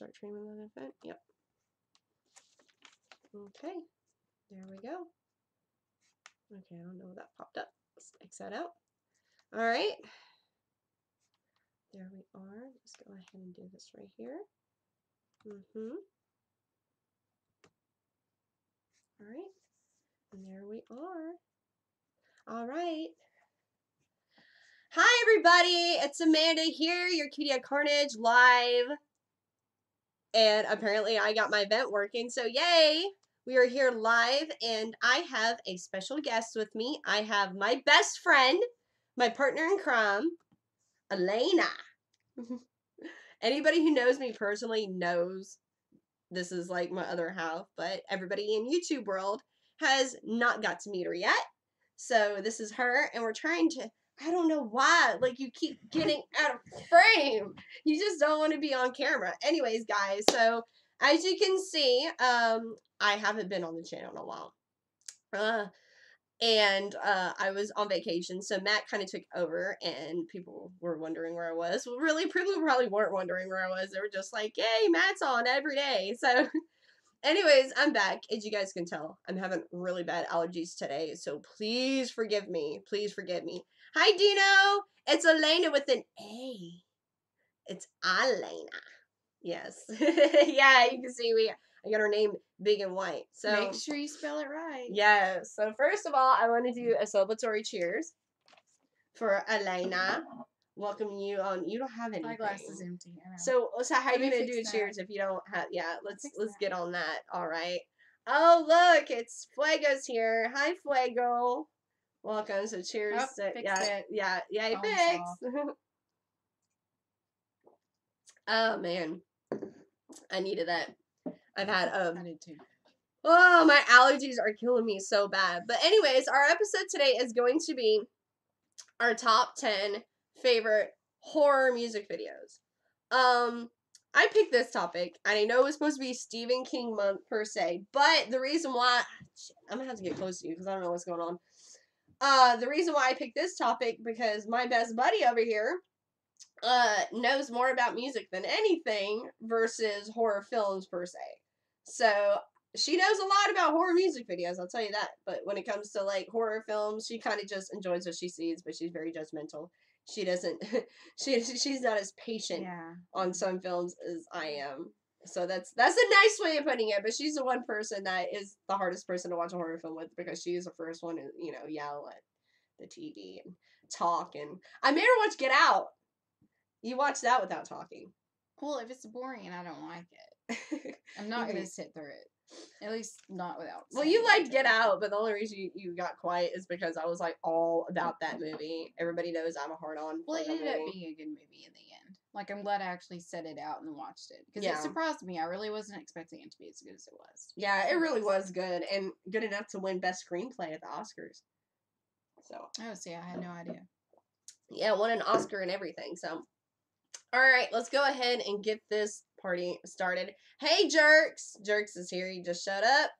start training with that event. Yep. Okay. There we go. Okay, I don't know what that popped up. Let's X that out. All right. There we are. Let's go ahead and do this right here. All right. And there we are. All right. Hi, everybody. It's Amanda here, your Cutie at Carnage live. And apparently I got my vent working, so yay! We are here live, and I have a special guest with me. I have my best friend, my partner in crime, Alana. Anybody who knows me personally knows this is like my other half, but everybody in YouTube world has not got to meet her yet. So this is her, and we're trying to, I don't know why, like you keep getting out of frame. You just don't want to be on camera. Anyways, guys, so as you can see, I haven't been on the channel in a while. I was on vacation, so Matt kind of took over, and people were wondering where I was. Well, really, people probably weren't wondering where I was. They were just like, yay, Matt's on every day. So anyways, I'm back. As you guys can tell, I'm having really bad allergies today, so please forgive me. Please forgive me. Hi, Dino. It's Alana with an A. It's Alana. Yes. Yeah, you can see I got her name big and white. So make sure you spell it right. Yes. So first of all, I want to do a celebratory cheers for Alana. Welcome you on. You don't have anything. My glass is empty. So how are you gonna do cheers if you don't have? Yeah, let's get on that. All right. Oh look, it's Fuego's here. Hi, Fuego. Welcome. So cheers. Oh, yeah. Fix. Oh man, I needed that. I've had I did too. Oh, my allergies are killing me so bad. But anyways, our episode today is going to be our top 10 favorite horror music videos. I picked this topic, and I know it was supposed to be Stephen King month per se, but the reason why I'm gonna have to get close to you because I don't know what's going on. The reason why I picked this topic because my best buddy over here knows more about music than anything versus horror films per se. So she knows a lot about horror music videos, I'll tell you that. But when it comes to like horror films, she kind of just enjoys what she sees, but she's very judgmental. She doesn't she's not as patient on some films as I am. So that's a nice way of putting it, but she's the one person that is the hardest person to watch a horror film with because she is the first one to, yell at the TV and talk. And I made her watch Get Out. You watch that without talking. Well, if it's boring and I don't like it, I'm not going to sit through it. At least not without. Well, you liked Get Out, but the only reason you got quiet is because I was like all about that movie. Everybody knows I'm a hard-on. Well, it ended up being a good movie in the end. Like, I'm glad I actually set it out and watched it. Because it surprised me. I really wasn't expecting it to be as good as it was. Yeah, it really was good. And good enough to win Best Screenplay at the Oscars. So. Oh, see, I had no idea. Yeah, won an Oscar and everything, so. Alright, let's go ahead and get this party started. Hey, Jerks! Jerks is here. He just showed up.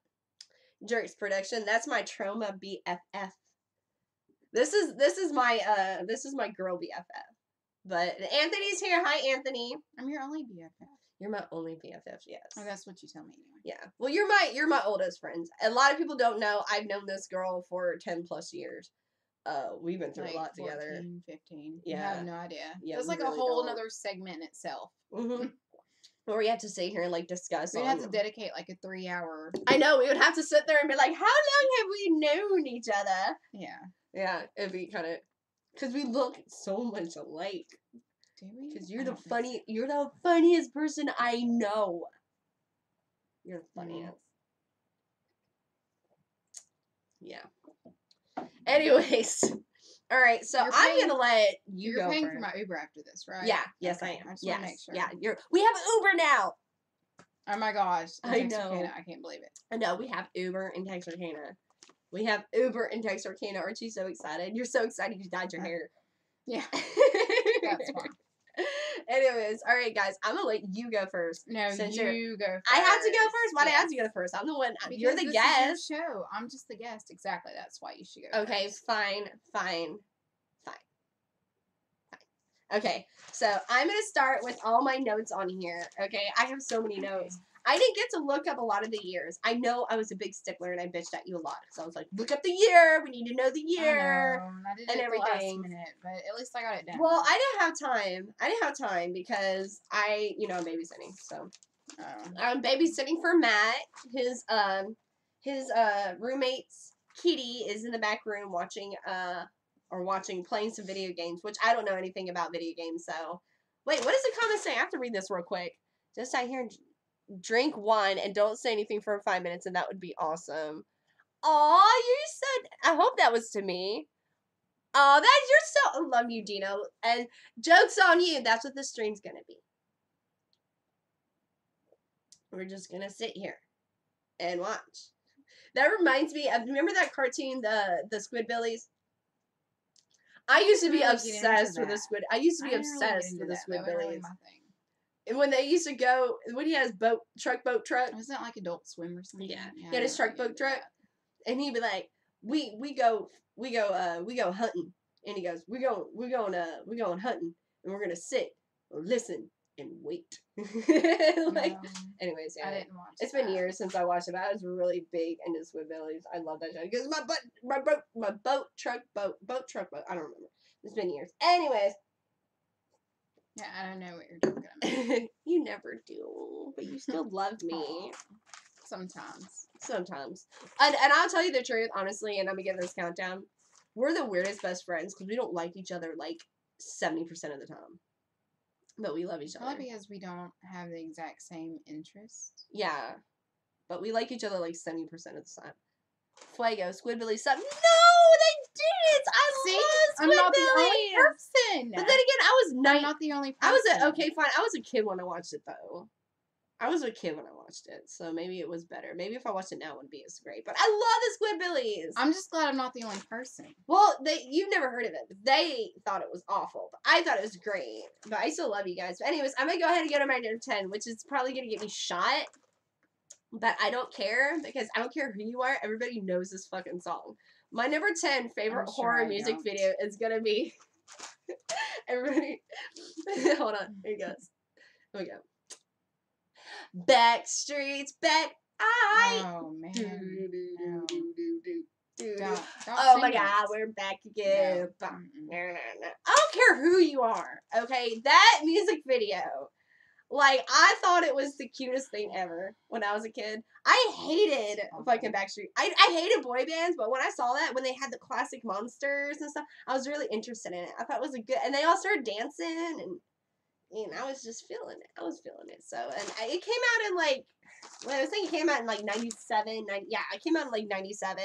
Jerks Production. That's my trauma BFF. This is my girl BFF. But Anthony's here. Hi, Anthony. I'm your only BFF. You're my only BFF, yes. Oh, that's what you tell me anyway. Yeah. Well, you're my oldest friend. A lot of people don't know I've known this girl for 10 plus years. We've been through a lot 14, together. 15. Yeah. I have no idea. Yeah, it's like really a whole other segment in itself. Mm-hmm. Where we have to sit here and like discuss. We'd have to dedicate like a 3-hour. I know, we would have to sit there and be like, how long have we known each other? Yeah. Yeah, it'd be kind of, because we look so much alike. Do we? Because you're the funniest person I know. You're the funniest. Yeah. Anyways, all right. So I'm gonna let you go. You're paying for my Uber after this, right? Yeah. Yes, I am. I just want to make sure. Yeah. We have Uber now. Oh my gosh! I know. I can't believe it. I know. We have Uber in Texarkana. We have Uber in Texarkana. Aren't you so excited? You're so excited you dyed your hair. Yeah. That's fine. Anyways, all right, guys. I'm gonna let you go first. No, you go first. I have to go first. Why do I have to go first? I'm the one. Because you're the guest. Is your show. I'm just the guest. Exactly. That's why you should go. Okay. First. Fine. Okay, so I'm going to start with all my notes on here. Okay, I have so many notes. I didn't get to look up a lot of the years. I know I was a big stickler and I bitched at you a lot because I was like, look up the year. We need to know the year I did and it everything. The last minute, but at least I got it done. Well, I didn't have time. I didn't have time because I'm babysitting. So I'm babysitting for Matt. His roommate's kitty is in the back room playing some video games, which I don't know anything about video games. So, wait, what does the comment say? I have to read this real quick. Just out here and drink wine and don't say anything for 5 minutes, and that would be awesome. Aw, you said. I hope that was to me. Oh, you're so. I love you, Dino. And joke's on you. That's what the stream's gonna be. We're just gonna sit here and watch. That reminds me of, remember that cartoon, the Squidbillies? I used to be obsessed with the Squid. I used to be obsessed with the Squidbillies. And when they used to go, when he has truck. Was that like Adult Swim or something? Yeah, he had his truck, and he'd be like, we go hunting, and he goes, we're going hunting, and we're gonna sit, listen, and wait. Anyways, yeah. I didn't watch It's been years since I watched it, but I was really big into Squidbillies. I love that show. Because my boat truck. I don't remember. It's been years. Anyways. Yeah, I don't know what you're talking about. You never do, but you still love me. Sometimes. And I'll tell you the truth, honestly, and I'm gonna give this countdown. We're the weirdest best friends because we don't like each other like 70% of the time. But we love each other. Probably because we don't have the exact same interests. Yeah. But we like each other like 70% of the time. Fuego, Squidbillies, something. No, they didn't! I love Squidbillies! I'm not the only person! But then again, I'm not the only person. Okay, fine. I was a kid when I watched it, though. I was a kid when I watched it, so maybe it was better. Maybe if I watched it now, it wouldn't be as great. But I love the Squidbillies. I'm just glad I'm not the only person. Well, you've never heard of it. They thought it was awful. But I thought it was great. But I still love you guys. But anyways, I'm going to go ahead and go to my number 10, which is probably going to get me shot. But I don't care, because I don't care who you are. Everybody knows this fucking song. My number 10 favorite horror music video is going to be... Everybody... Hold on. Here it goes. Here we go. Backstreet's back. Oh, man. Oh my God, we're back again. No. I don't care who you are, okay? That music video, like, I thought it was the cutest thing ever when I was a kid. I hated fucking Backstreet. I hated boy bands, but when I saw that, when they had the classic monsters and stuff, I was really interested in it. I thought it was a good, and they all started dancing, and I was just feeling it. So, and it came out in like, well, I was thinking it came out in like 97, it came out in like 97.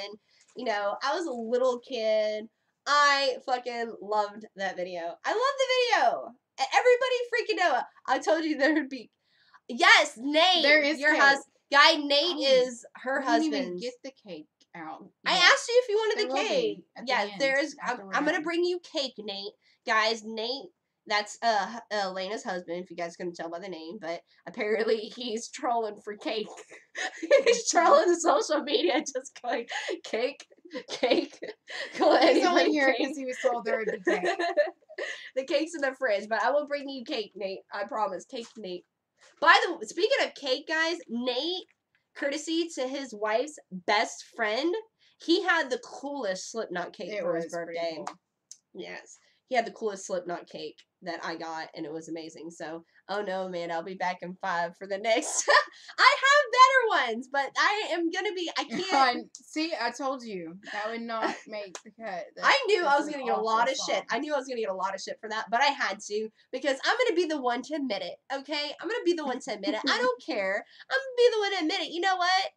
I was a little kid. I fucking loved that video. I love the video. Everybody freaking know. I told you there would be. Yes, Nate. There is your husband. Guy Nate is her husband. Didn't even get the cake out. I asked you if you wanted the cake. Yeah, there is. I'm gonna bring you cake, Nate. Guys, Nate. That's Elena's husband, if you guys couldn't tell by the name, but apparently he's trolling for cake. He's trolling social media, just going, cake. He's only here because he was told there would be cake. The cake's in the fridge, but I will bring you cake, Nate. I promise. Cake, Nate. By the way, speaking of cake, guys, Nate, courtesy to his wife's best friend, he had the coolest Slipknot cake for his birthday. Cool. Yes. He had the coolest Slipknot cake that I got, and it was amazing. So, oh no, man, I'll be back in 5 for the next. I have better ones, but I am gonna be. I can't. See, I told you that would not make the cut. I knew I was gonna get a lot of shit. I knew I was gonna get a lot of shit for that, but I had to because I'm gonna be the one to admit it. Okay, I'm gonna be the one to admit it. I don't care. I'm gonna be the one to admit it. You know what?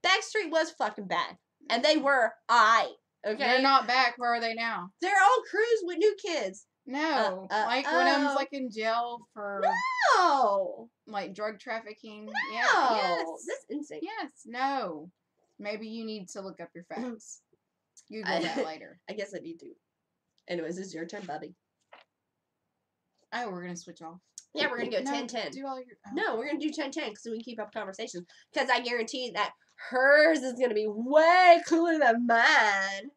Backstreet was fucking bad, and they were okay. They're not back. Where are they now? They're all crews with new kids. No, like when I was like in jail for like drug trafficking. No, yeah, yes. That's insane. Yes, no. Maybe you need to look up your facts. Google that later. I guess I need to. Anyways, it's your turn, Bubby. Oh, we're gonna switch off. Yeah, we're gonna go 10-10. Do all your. No, we're gonna do 10-10 because we can keep up conversations. Because I guarantee that hers is gonna be way cooler than mine.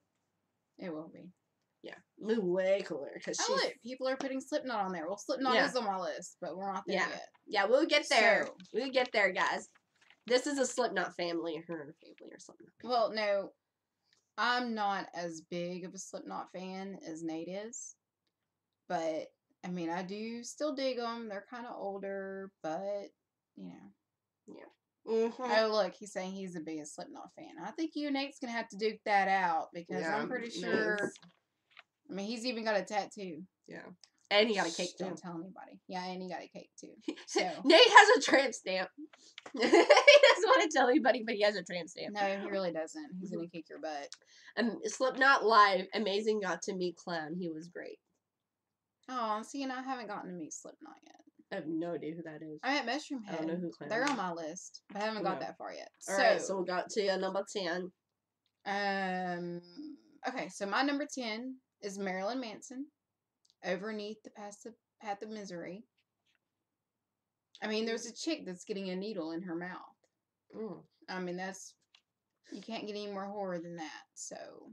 It will be. Yeah, way cooler because look, people are putting Slipknot on there. Well, Slipknot is on my list, but we're not there yet. Yeah, we'll get there. We'll get there, guys. This is a Slipknot family, her family or something. Well, no, I'm not as big of a Slipknot fan as Nate is, but I mean, I do still dig them. They're kind of older, but you know. Yeah. Mm-hmm. Oh, look, he's saying he's the biggest Slipknot fan. I think you and Nate's gonna have to duke that out because I'm pretty sure. I mean, he's even got a tattoo. Yeah. And he got a cake too. Don't tell anybody. Yeah, and he got a cake too. So Nate has a tramp stamp. He doesn't want to tell anybody, but he has a tramp stamp. No, he really doesn't. He's gonna kick your butt. Slipknot live, amazing. Got to meet Clown. He was great. Oh, see, and I haven't gotten to meet Slipknot yet. I have no idea who that is. I met Mushroom Head. I don't know who Clown They're is. on my list, but I haven't got that far yet. Alright, so we got to number 10. Okay, so my number 10 is Marilyn Manson, Overneath the Path of Misery. I mean, there's a chick that's getting a needle in her mouth. Mm. I mean, you can't get any more horror than that, so.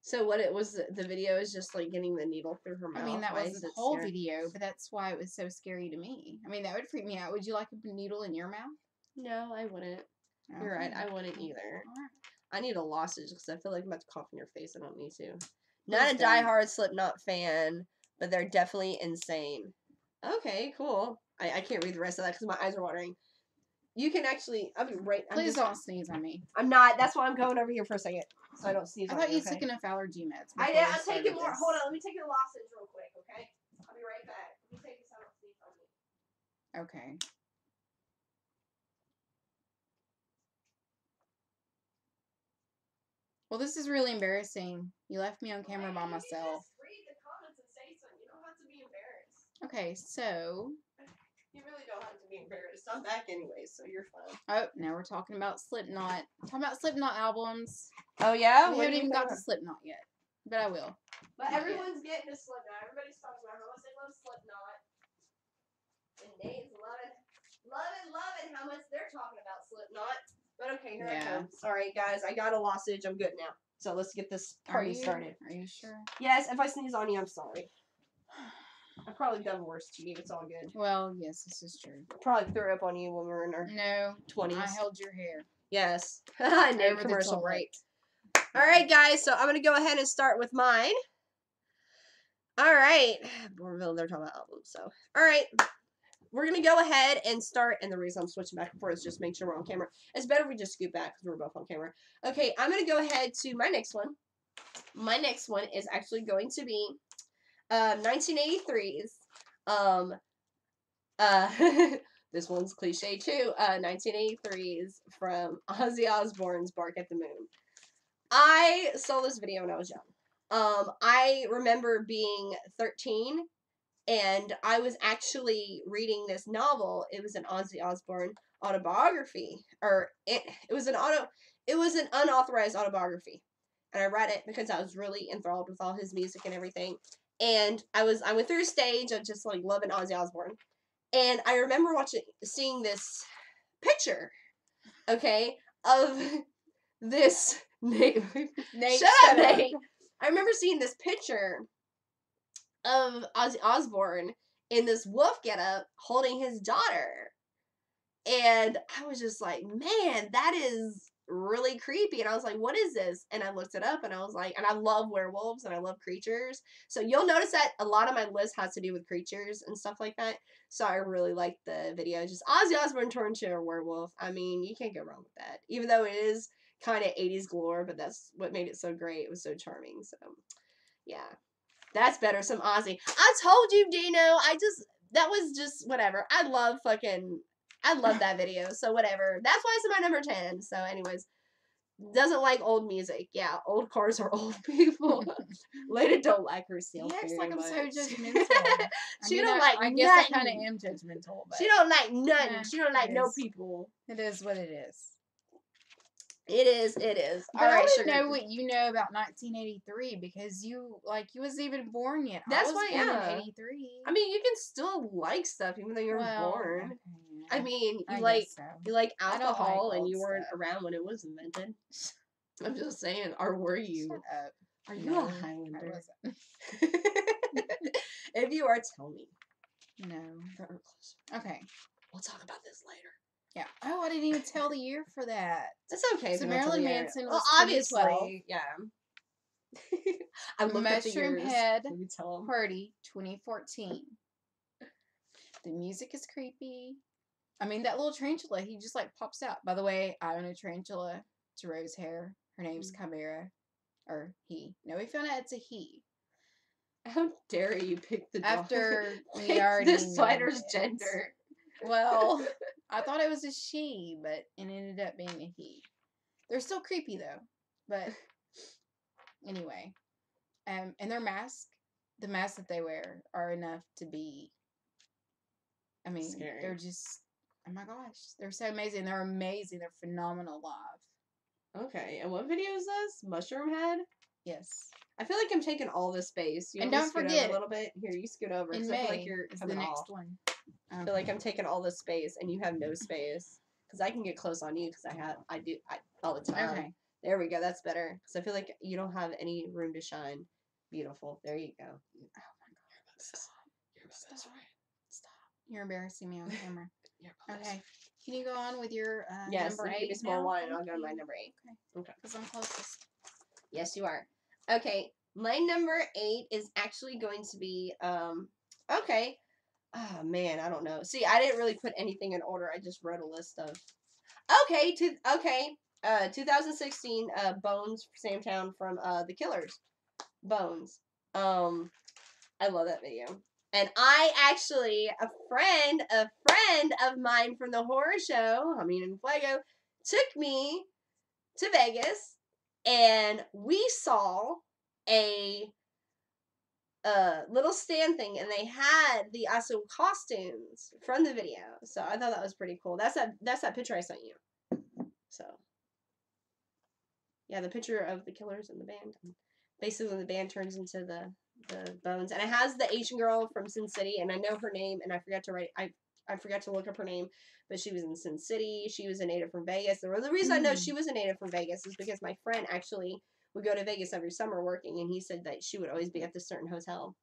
So what it was, the video is just like getting the needle through her mouth. I mean, that wasn't the whole video, but that's why it was so scary to me. I mean, that would freak me out. Would you like a needle in your mouth? No, I wouldn't. Okay. You're right, I wouldn't either. All right. I need a lozenge because I feel like I'm about to cough in your face. I don't need to. Not a diehard Slipknot fan, but they're definitely insane. Okay, cool. I can't read the rest of that because my eyes are watering. You can actually, I'll be right. Please don't sneeze on me. I'm not. That's why I'm going over here for a second, so I don't sneeze on you. I thought you took enough allergy meds. I did. I'm taking more. Hold on. Let me take your lozenge real quick, okay? I'll be right back. Let me take this out. Sneeze on me. Okay. Well, this is really embarrassing. You left me on camera by myself. Just read the comments and say something. You don't have to be embarrassed. Okay, so. You really don't have to be embarrassed. I'm back anyway, so you're fine. Oh, now we're talking about Slipknot. Talking about Slipknot albums. Oh, yeah? We haven't even got to Slipknot yet. But I will. But everyone's getting to Slipknot. Everybody's talking about how much they love Slipknot. And Nate's loving how much they're talking about Slipknot. But okay, here I come. Sorry, guys. I got a lozenge. I'm good now. So let's get this party started. Are you sure? Yes. If I sneeze on you, I'm sorry. I've probably done worse to you. It's all good. Well, yes, this is true. Probably threw up on you when we were in our 20s. I held your hair. Yes. I know. Commercial break. All right, guys. So I'm going to go ahead and start with mine. All right. They're talking about albums. So, all right. We're going to go ahead and start. And the reason I'm switching back and forth is just make sure we're on camera. It's better if we just scoot back because we're both on camera. Okay. I'm going to go ahead to my next one. My next one is actually going to be 1983's. This one's cliche too. 1983's from Ozzy Osbourne's "Bark at the Moon." I saw this video when I was young. I remember being 13, and I was actually reading this novel. It was an Ozzy Osbourne autobiography, or it was an unauthorized autobiography, and I read it because I was really enthralled with all his music and everything. And I went through a stage of just like loving Ozzy Osbourne. And I remember seeing this picture, okay, of this Nate. Shut up, Nate. I remember seeing this picture of Ozzy Osbourne in this wolf getup holding his daughter. And I was just like, man, that is really creepy. And I was like, what is this? And I looked it up and I was like, and I love werewolves and I love creatures. So you'll notice that a lot of my list has to do with creatures and stuff like that. So I really liked the video. Just Ozzy Osbourne turned to a werewolf. I mean, you can't go wrong with that. Even though it is kind of 80s galore, but that's what made it so great. It was so charming. So yeah, that's better. Some Ozzy. I told you, Dino. That was just whatever. I love that video, so whatever. That's why it's my number 10. So anyways, doesn't like old music. Yeah, old cars are old people. Lady don't like her self. He acts like I'm so judgmental. She don't like I nothing. guess I kind of am judgmental. But she don't like nothing. yeah, She don't like no people. It is what it is. It is. But I want to know what you know about 1983 because you wasn't even born yet. That's why, born in 83. I mean, you can still like stuff even though you're born. Okay, yeah. I mean, you like alcohol and you weren't around when it was invented. I'm just saying, or were you? Shut up. Are you No, a I Highlander? wasn't. If you are, tell me. No. Front row closer. Okay. We'll talk about this later. Yeah. Oh, I didn't even tell the year for that. It's okay. So if you don't tell Marilyn the year. Manson Well, was 2012. obviously, yeah. I looked at the Mushroom years. Head Let me tell them. Party 2014. The music is creepy. I mean, that little tarantula, he just like pops out. By the way, I own a tarantula. It's rose hair. Her name's Chimera. Or he. No, we found out it's a he. How dare you pick the dog? After we pick already the named spider's it. gender. Well, I thought it was a she, but it ended up being a he. They're still creepy though. But anyway. And their mask, the masks that they wear are enough to be, I mean, Scary. they're just, oh my gosh, they're so amazing. They're amazing. They're phenomenal live. Okay, and what video is this? Mushroom Head? Yes. I feel like I'm taking all this space. You And want me to don't scoot forget, over a little bit? Here, you scoot over. In I feel like May you're is the coming next off. one. I feel like I'm taking all this space and you have no space. Because I can get close on you because I do all the time. Okay. There we go. That's better. Because I feel like you don't have any room to shine. Beautiful. There you go. Oh my God. Stop. You're my best friend. Stop. You're embarrassing me on camera. You're my best Okay. friend. Can you go on with your Yes, number you 8 give me some more now? wine and I'll Thank go to my you. number 8. Okay. Because I'm closest. Yes, you are. Okay. My number 8 is actually going to be, okay. Oh, man, I don't know. See, I didn't really put anything in order. I just wrote a list of, okay, 2016, Bones, Samtown from, The Killers. Bones. I love that video. And I actually, a friend of mine from the horror show, I mean in Fuego, took me to Vegas and we saw a little stand thing and they had the also costumes from the video. So I thought that was pretty cool. That's that picture I sent you. So yeah, the picture of the Killers and the band. Basically the band turns into the Bones, and it has the Asian girl from Sin City, and I know her name, and I forgot to look up her name, but she was in Sin City. She was a native from Vegas. The reason I know she was a native from Vegas is because my friend actually would go to Vegas every summer working, and he said that she would always be at this certain hotel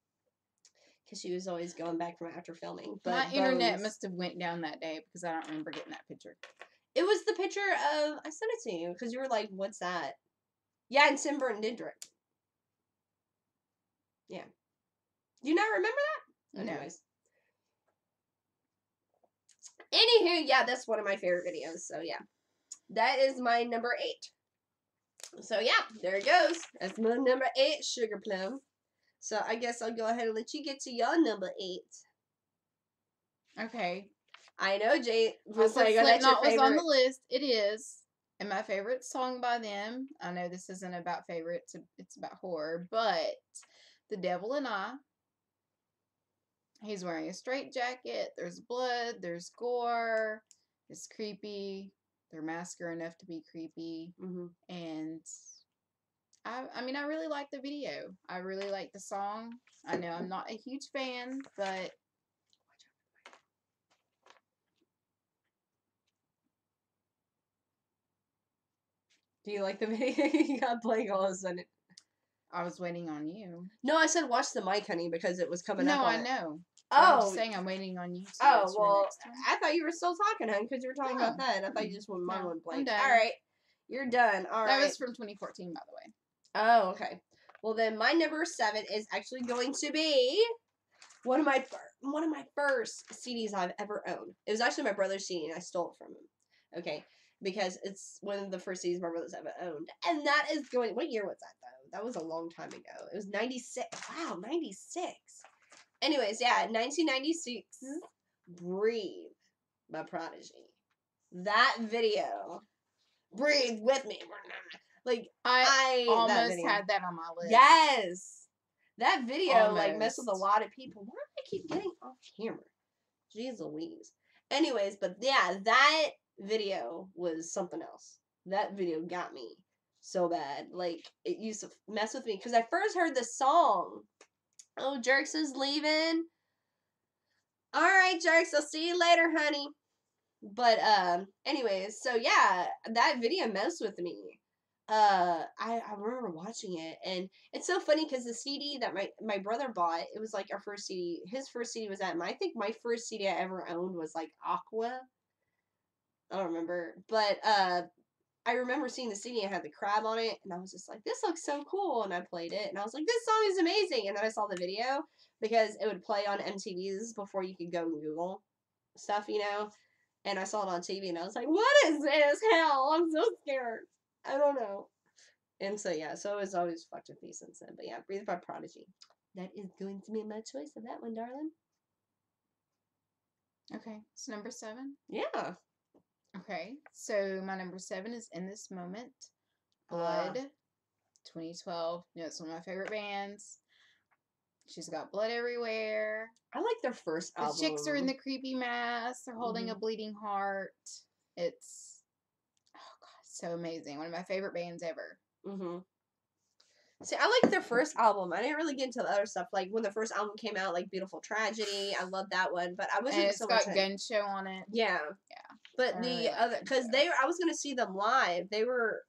because she was always going back from after filming. But my internet must have went down that day because I don't remember getting that picture. It was the picture of, I sent it to you because you were like, "What's that?" Yeah, and Tim Burton did direct. Yeah. Do you not remember that? No. Anyways. Anywho, yeah, that's one of my favorite videos. So yeah, that is my number 8. So yeah, there it goes. That's my number 8, Sugar Plum. So I guess I'll go ahead and let you get to your number 8. Okay. I know Jay was Also, like, "Oh, that's your Slipknot was favorite." on the list. It is. And my favorite song by them, I know this isn't about favorites, it's about horror, but The Devil and I. He's wearing a straight jacket. There's blood. There's gore. It's creepy. Their masks are enough to be creepy. And I mean, I really like the video. I really like the song. I know I'm not a huge fan, but Do you like the video? You got playing all of a sudden. I was waiting on you. No, I said watch the mic, honey, because it was coming up. No, on I it. know. Oh, I'm just saying I'm waiting on you. To oh well, I thought you were still talking, honey, because you were talking about that. I thought you just went mine went blank. I'm done. All right, you're done. All right. That was from 2014, by the way. Oh, okay. Well, then my number 7 is actually going to be one of my first CDs I've ever owned. It was actually my brother's CD, and I stole it from him. Okay, because it's one of the first CDs my brother's ever owned, and that is going. What year was that though? That was a long time ago. It was 96. Wow, 96. Anyways, yeah, 1996. Breathe by Prodigy. That video. Breathe with me. Like I that almost video. had that on my list. Yes. That video like messed with a Almost. lot of people. Why do I keep getting off camera? Jeez Louise. Anyways, but yeah, that video was something else. That video got me so bad. Like, it used to mess with me. Because I first heard the song. Oh, Jerks is leaving. Alright, Jerks, I'll see you later, honey. But, anyways, so yeah, that video messed with me. I remember watching it, and it's so funny because the CD that my brother bought, it was like our first CD. His first CD was I think my first CD I ever owned was like Aqua. I don't remember, but I remember seeing the CD and had the crab on it, and I was just like, this looks so cool, and I played it, and I was like, this song is amazing, and then I saw the video because it would play on MTV's before you could go and Google stuff, and I saw it on TV, and I was like, what is this? Hell, I'm so scared. I don't know. And so, yeah, so it was always fucked with me since then. But yeah, Breathed by Prodigy. That is going to be my choice of that one, darling. Okay, so number 7. Yeah. Okay, so my number 7 is In This Moment, Blood, 2012. You know, it's one of my favorite bands. She's got blood everywhere. I like their first album. The chicks are in the creepy mask. They're holding a bleeding heart. It's, oh god, so amazing. One of my favorite bands ever. See, I like their first album. I didn't really get into the other stuff. Like when the first album came out, like Beautiful Tragedy, I love that one. But I wasn't and it's so got much Gun Show on it. Yeah. But the other, because I was gonna see them live. They were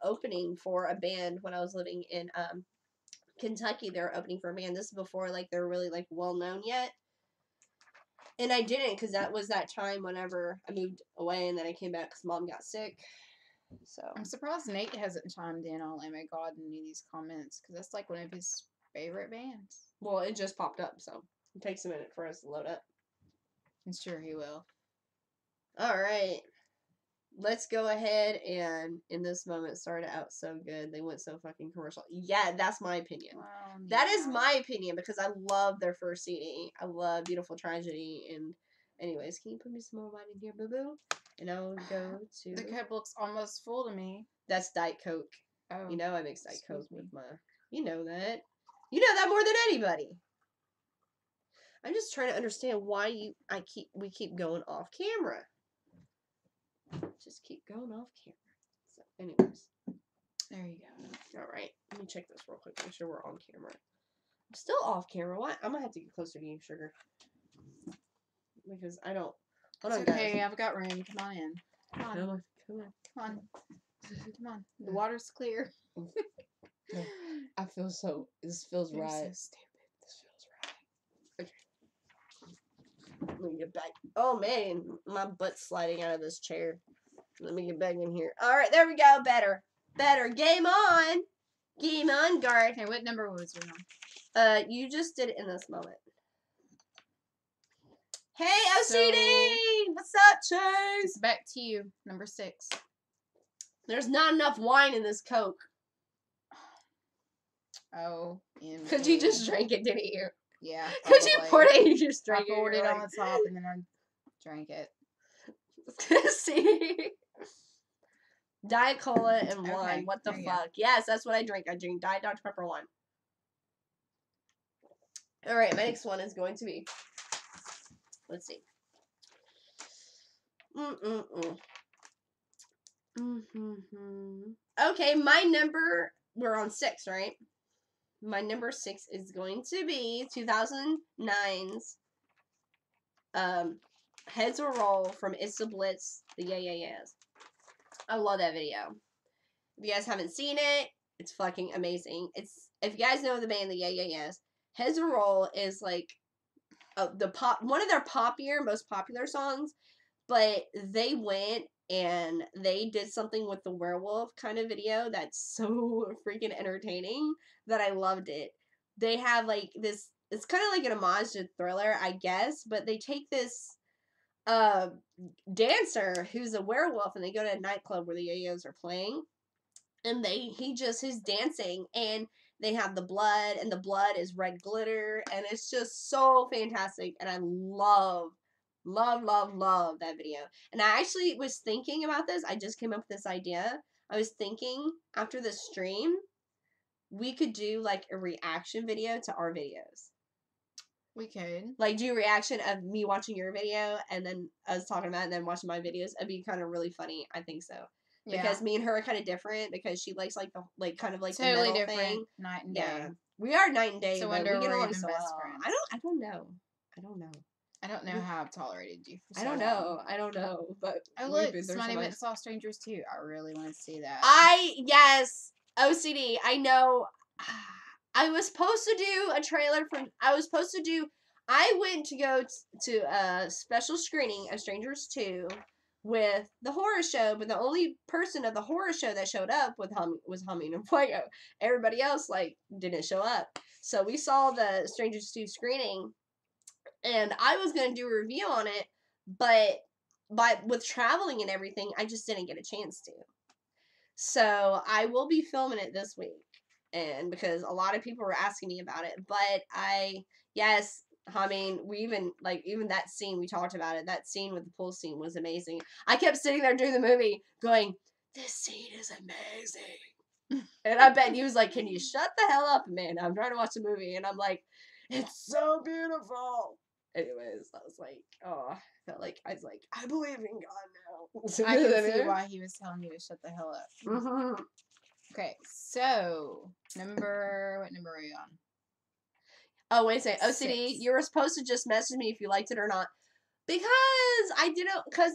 opening for a band when I was living in Kentucky. They were opening for a band. This is before like they're really like well known yet. And I didn't because that was that time whenever I moved away and then I came back because mom got sick. So I'm surprised Nate hasn't chimed in on Oh My God in any of these comments because that's like one of his favorite bands. Well, it just popped up, so it takes a minute for us to load up. I'm sure he will. All right. Let's go ahead and In This Moment started out so good. They went so fucking commercial. Yeah, that's my opinion. That is my opinion because I love their first CD. I love Beautiful Tragedy. And anyways, can you put me some more wine in here, boo-boo? And I'll go to... The cup looks almost full to me. That's Diet Coke. Oh, you know I mix Diet Coke with my... You know that. You know that more than anybody. I'm just trying to understand why we keep going off camera. Just keep going off camera. So, anyways. There you go. All right. Let me check this real quick. Make sure we're on camera. I'm still off camera. What? I'm going to have to get closer to you, sugar. Because I don't... Hold on, okay, guys. I've got room. Come on in. Come on. Come on. Come on. The water's clear. I feel so... This feels You're right. so stupid. This feels right. Okay. Let me get back. Oh, man. My butt's sliding out of this chair. Let me get back in here. All right, there we go. Better. Game on. Game on, Garth. Okay, what number was we on? You just did it In This Moment. Hey, OCD! What's up, Chase? Back to you. Number 6. There's not enough wine in this Coke. Oh. Because you just drank it, didn't you? Yeah. Because you poured it and you just drank it. I poured it on the top and then I drank it. See? Diet Cola and wine. What the fuck? Yes, that's what I drink. I drink Diet Dr. Pepper wine. Alright, my next one is going to be... Let's see. Okay, my number... We're on 6, right? My number 6 is going to be 2009's Heads Will Roll from It's the Blitz, the Yeah Yeah Yeahs. I love that video. If you guys haven't seen it, it's fucking amazing. If you guys know the band, the Yeah Yeah Yeahs, Heads Will Roll is like one of their most popular songs, but they went and they did something with the werewolf kind of video that's so freaking entertaining that I loved it. They have like this, it's kind of like an homage to Thriller, I guess, but they take this dancer who's a werewolf and they go to a nightclub where the yo-yos are playing, and he's dancing, and they have the blood, and the blood is red glitter, and it's just so fantastic, and I love that video. And I actually was thinking about this. I just came up with this idea. I was thinking after the stream, we could do like a reaction video to our videos. We could. Like do a reaction of me watching your video and then us talking about it and then watching my videos. It'd be kind of really funny. I think so. Yeah. Because me and her are kind of different because she likes like the kind of like totally the metal different thing. Night and day. Yeah. We are night and day, so but we get along so best well. friends. I don't know. I don't know how I've tolerated you for I so don't long. know. I don't know. But Oh, we've look, been through somebody so went much. and saw Strangers too. I really want to see that. Yes, OCD. I know. I was supposed to do a trailer from. I went to go to a special screening of Strangers 2 with the horror show, but the only person of the horror show that showed up was Humming and Fuego. Everybody else didn't show up. So we saw the Strangers 2 screening, and I was gonna do a review on it, but with traveling and everything, I just didn't get a chance to. So I will be filming it this week, and because a lot of people were asking me about it, but yes, I mean, we even that scene we talked about it. That scene with the pool scene was amazing. I kept sitting there during the movie going, "This scene is amazing," and I bet he was like, "Can you shut the hell up, man? I'm trying to watch the movie," and I'm like, "It's so beautiful." Anyways, I was like, oh, I was like, I believe in God now. I can see why he was telling you to shut the hell up. Mm-hmm. Okay, so what number are you on? Oh, wait a second. OCD, 6. you were supposed to just message me if you liked it or not. Because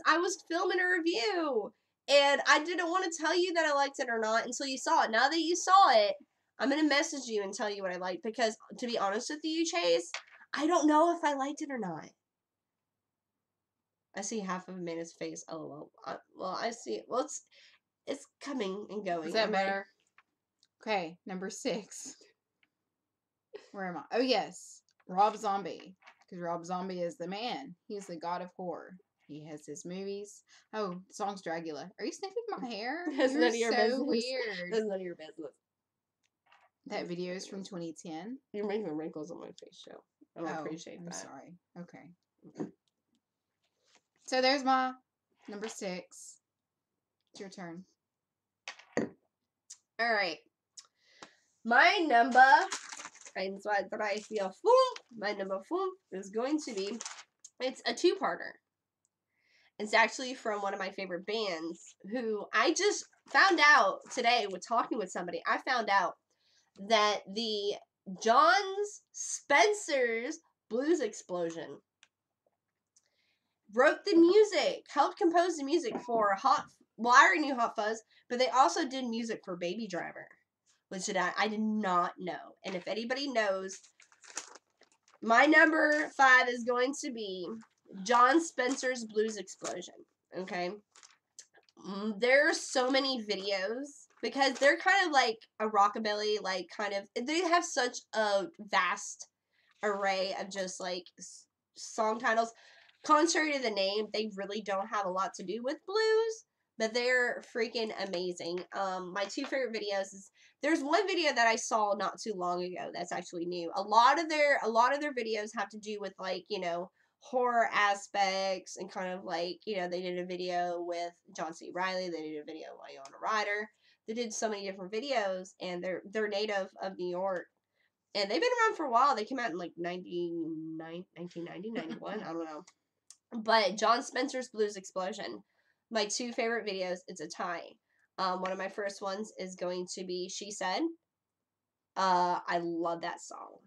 I was filming a review. And I didn't want to tell you that I liked it or not until you saw it. Now that you saw it, I'm going to message you and tell you what I liked. Because, to be honest with you, Chase, I don't know if I liked it or not. I see half of Amanda's face. LOL. I see. Well, it's coming and going. Is that better? Okay, number 6. Where am I? Oh, yes. Rob Zombie. Because Rob Zombie is the man. He's the god of horror. He has his movies. Oh, the song's Dragula. Are you sniffing my hair? That's You're none of your so business. weird. That's none of your business. That video is from 2010. You're making the wrinkles on my face show. I don't appreciate I'm that. sorry. Okay. So there's my number 6. It's your turn. All right. My number, my number 4 is going to be, it's a 2-parter. It's actually from one of my favorite bands who I just found out today with talking with somebody. I found out that the John Spencer's Blues Explosion wrote the music, helped compose the music for I already knew Hot Fuzz, but they also did music for Baby Driver, which I did not know. And if anybody knows, my number 5 is going to be John Spencer's Blues Explosion. Okay? There are so many videos because they're kind of like a rockabilly, they have such a vast array of just song titles. Contrary to the name, they really don't have a lot to do with blues, but they're freaking amazing. My 2 favorite videos is there's one video that I saw not too long ago that's actually new. A lot of their videos have to do with horror aspects and kind of they did a video with John C. Reilly, they did a video with Winona Ryder. They did so many different videos, and they're native of New York. And they've been around for a while. They came out in 1990, 91, I don't know. But John Spencer's Blues Explosion, my 2 favorite videos, it's a tie. One of my first ones is going to be She Said. I love that song.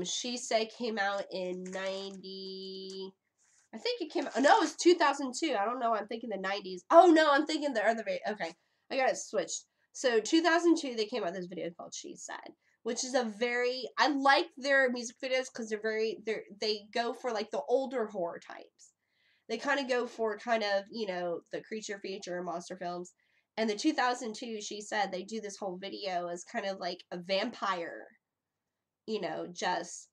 She Said came out in 90. I think it came out. No, it was 2002. I don't know. I'm thinking the 90s. Oh, no, I'm thinking the other video. Okay. I got it switched. So 2002, they came out with this video called She Said, which is I like their music videos because they go for the older horror types. They kind of go for the creature feature monster films. And the 2002, She Said, they do this whole video as kind of like a vampire, just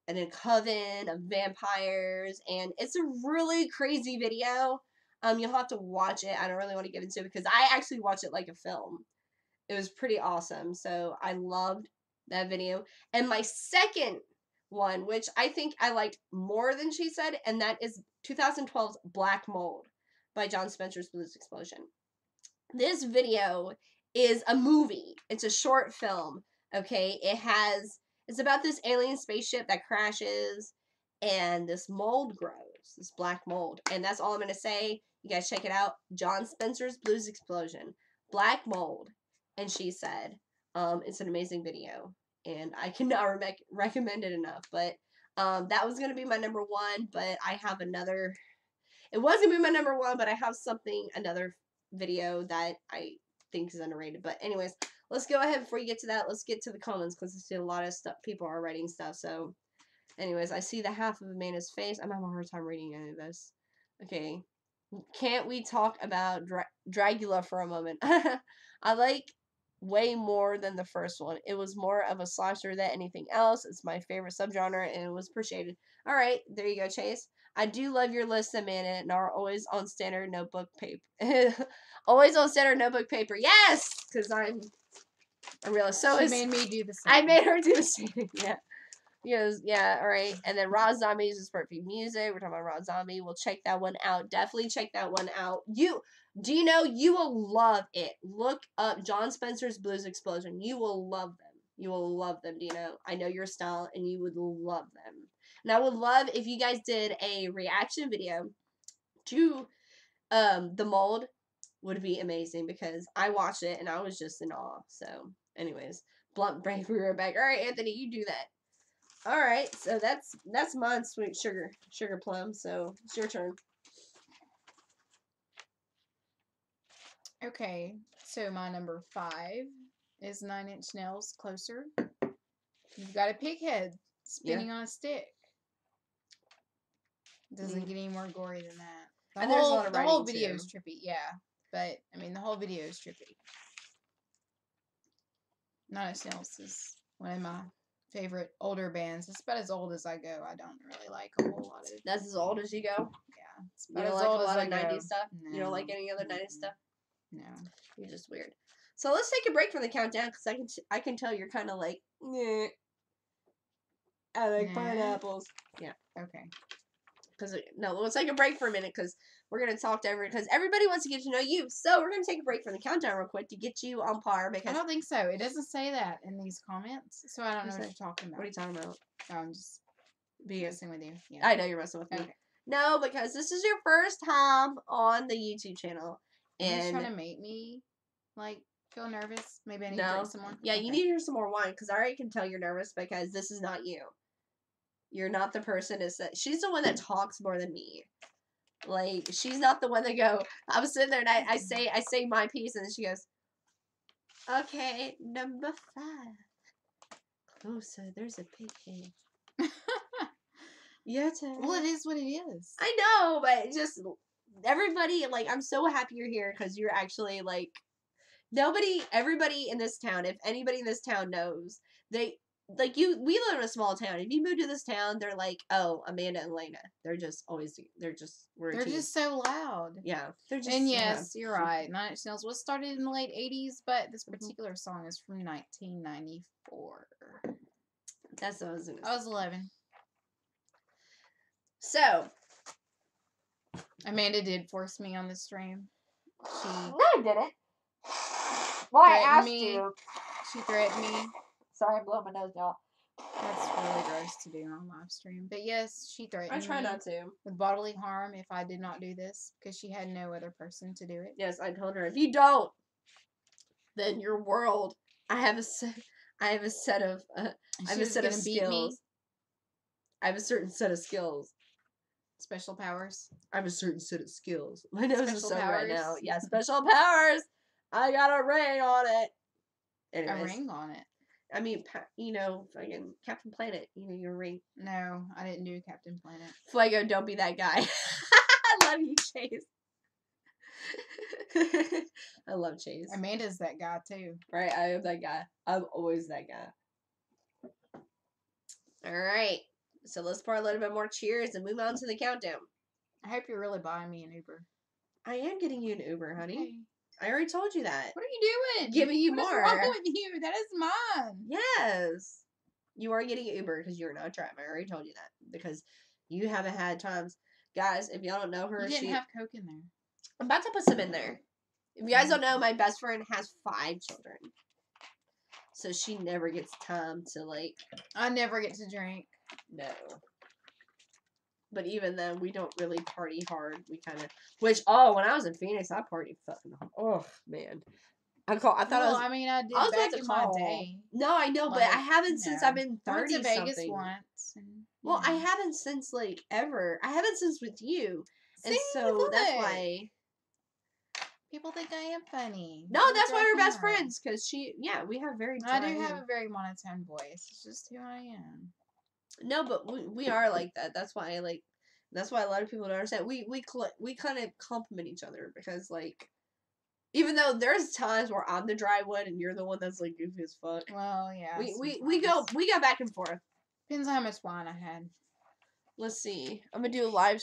in a coven of vampires, and it's a really crazy video. You'll have to watch it. I don't really want to get into it because I actually watched it like a film. It was pretty awesome. So I loved that video. And my second one, which I think I liked more than She Said, and that is 2012's Black Mold by John Spencer's Blues Explosion. This video is a movie. It's a short film. Okay, it's about this alien spaceship that crashes, and this mold grows, this black mold, and that's all I'm gonna say. You guys check it out. John Spencer's Blues Explosion, Black Mold, and She Said. It's an amazing video, and I cannot recommend it enough. But That was gonna be my number one, but I have another. It was gonna be my number one, but I have another video that I think is underrated. But anyways, let's go ahead before you get to that. Let's get to the comments because I see a lot of stuff. People are writing stuff. So, anyways, I see the half of Amanda's face. I'm having a hard time reading any of this. Okay, can't we talk about Dragula for a moment? I like way more than the first one. It was more of a slasher than anything else. It's my favorite subgenre and it was appreciated. All right, there you go, Chase. I do love your list, Amanda, and are always on standard notebook paper. Always on standard notebook paper. Yes, because I realized so. She made me do the same. I made her do the same. Yeah. Yes, yeah, all right. And then Rob Zombie uses perfect music. We're talking about Rob Zombie. We'll check that one out. Definitely check that one out. Do you know you will love it? Look up John Spencer's Blues Explosion. You will love them. You will love them, Dino. I know your style and you would love them. And I would love if you guys did a reaction video to the mold. Would be amazing because I watched it and I was just in awe. So, anyways, blunt break. We were back. All right, Anthony, you do that. All right, so that's mine, sweet sugar plum. So it's your turn. Okay, so my number 5 is 9 Inch Nails. Closer. You've got a pig head spinning on a stick. Doesn't get any more gory than that. And there's a lot of the whole writing, video too. is trippy, yeah. But I mean, the whole video is trippy. 9 Inch Nails is one of my favorite older bands. It's about as old as I go. I don't really like a whole lot of. That's as old as you go. Yeah, it's You about don't as like old a as lot I of go. 90s stuff. No. You don't like any other 90s stuff. No, you're just weird. So let's take a break from the countdown because I can tell you're kind of like, nah. I like pineapples. Yeah. Okay. Let's take a break for a minute because we're gonna talk to because everybody wants to get to know you. So we're gonna take a break from the countdown real quick to get you on par. Because I don't think so. It doesn't say that in these comments, so I don't know what you're talking about. What are you talking about? Oh, I'm just messing with you. Yeah. I know you're messing with me. Okay. No, because this is your first time on the YouTube channel, and you're trying to make me like feel nervous. Maybe I need to drink some more. Yeah, you need to drink some more wine because I already can tell you're nervous because this is not you. You're not the person she's the one that talks more than me. Like, she's not the one that I was sitting there and I say my piece and then she goes, okay, number 5. Closer, there's a pig head. Your turn. Well, it is what it is. I know, but just everybody, like, I'm so happy you're here because you're actually, like, everybody in this town, if anybody in this town knows, we live in a small town. If you move to this town, they're like, oh, Amanda and Lena. They're just so loud. Yeah. And yes, you're right. 9 Inch Nails was started in the late 80s, but this particular song is from 1994. That's what I was going to say. I was 11. So, Amanda did force me on the stream. No, I didn't. Well, I asked you. She threatened me. Sorry, I'm blowing my nose, y'all. That's really gross to do on live stream. But yes, she threatened me. I try not to. With bodily harm if I did not do this because she had no other person to do it. Yes, I told her if you don't, then your world. I have a set of skills. I have a certain set of skills. Special powers. I have a certain set of skills. My nose is so right now. Yeah, special powers. I got a ring on it. Anyways. A ring on it. I mean, fucking Captain Planet. Your ring. No, I didn't do Captain Planet. Fuego, don't be that guy. I love you, Chase. I love Chase. Amanda's that guy, too. Right, I am that guy. I'm always that guy. Alright. So let's pour a little bit more cheers and move on to the countdown. I hope you're really buying me an Uber. I am getting you an Uber, honey. Okay. I already told you that. What are you doing? Giving you more. What's wrong with you? That is mine. Yes. You are getting an Uber because you're not driving. I already told you that. Because you haven't had times. Guys, if y'all don't know her, you didn't have Coke in there. I'm about to put some in there. If you guys don't know, my best friend has 5 children. So she never gets time to, like... I never get to drink. No. But even then, we don't really party hard. We kind of... when I was in Phoenix, I partied fucking hard. Oh, man. I thought Well, I I mean, I did was about back to in my call. day. No, I know, but I Like, haven't since I've been I went to 30 Vegas something. once, and Well, I haven't since like ever. I haven't since with you. See, And so that's look. why. People think I am funny. No, People that's why drive we're me best nuts. friends. Because we have very I dry. do have a very monotone voice. It's just who I am. No, but we are like that. That's why that's why a lot of people don't understand. We kind of compliment each other because like even though there's times where I'm the dry one and you're the one that's like goofy as fuck. Well, yeah. We go back and forth. Depends on how much wine I had. Let's see. I'm gonna do a live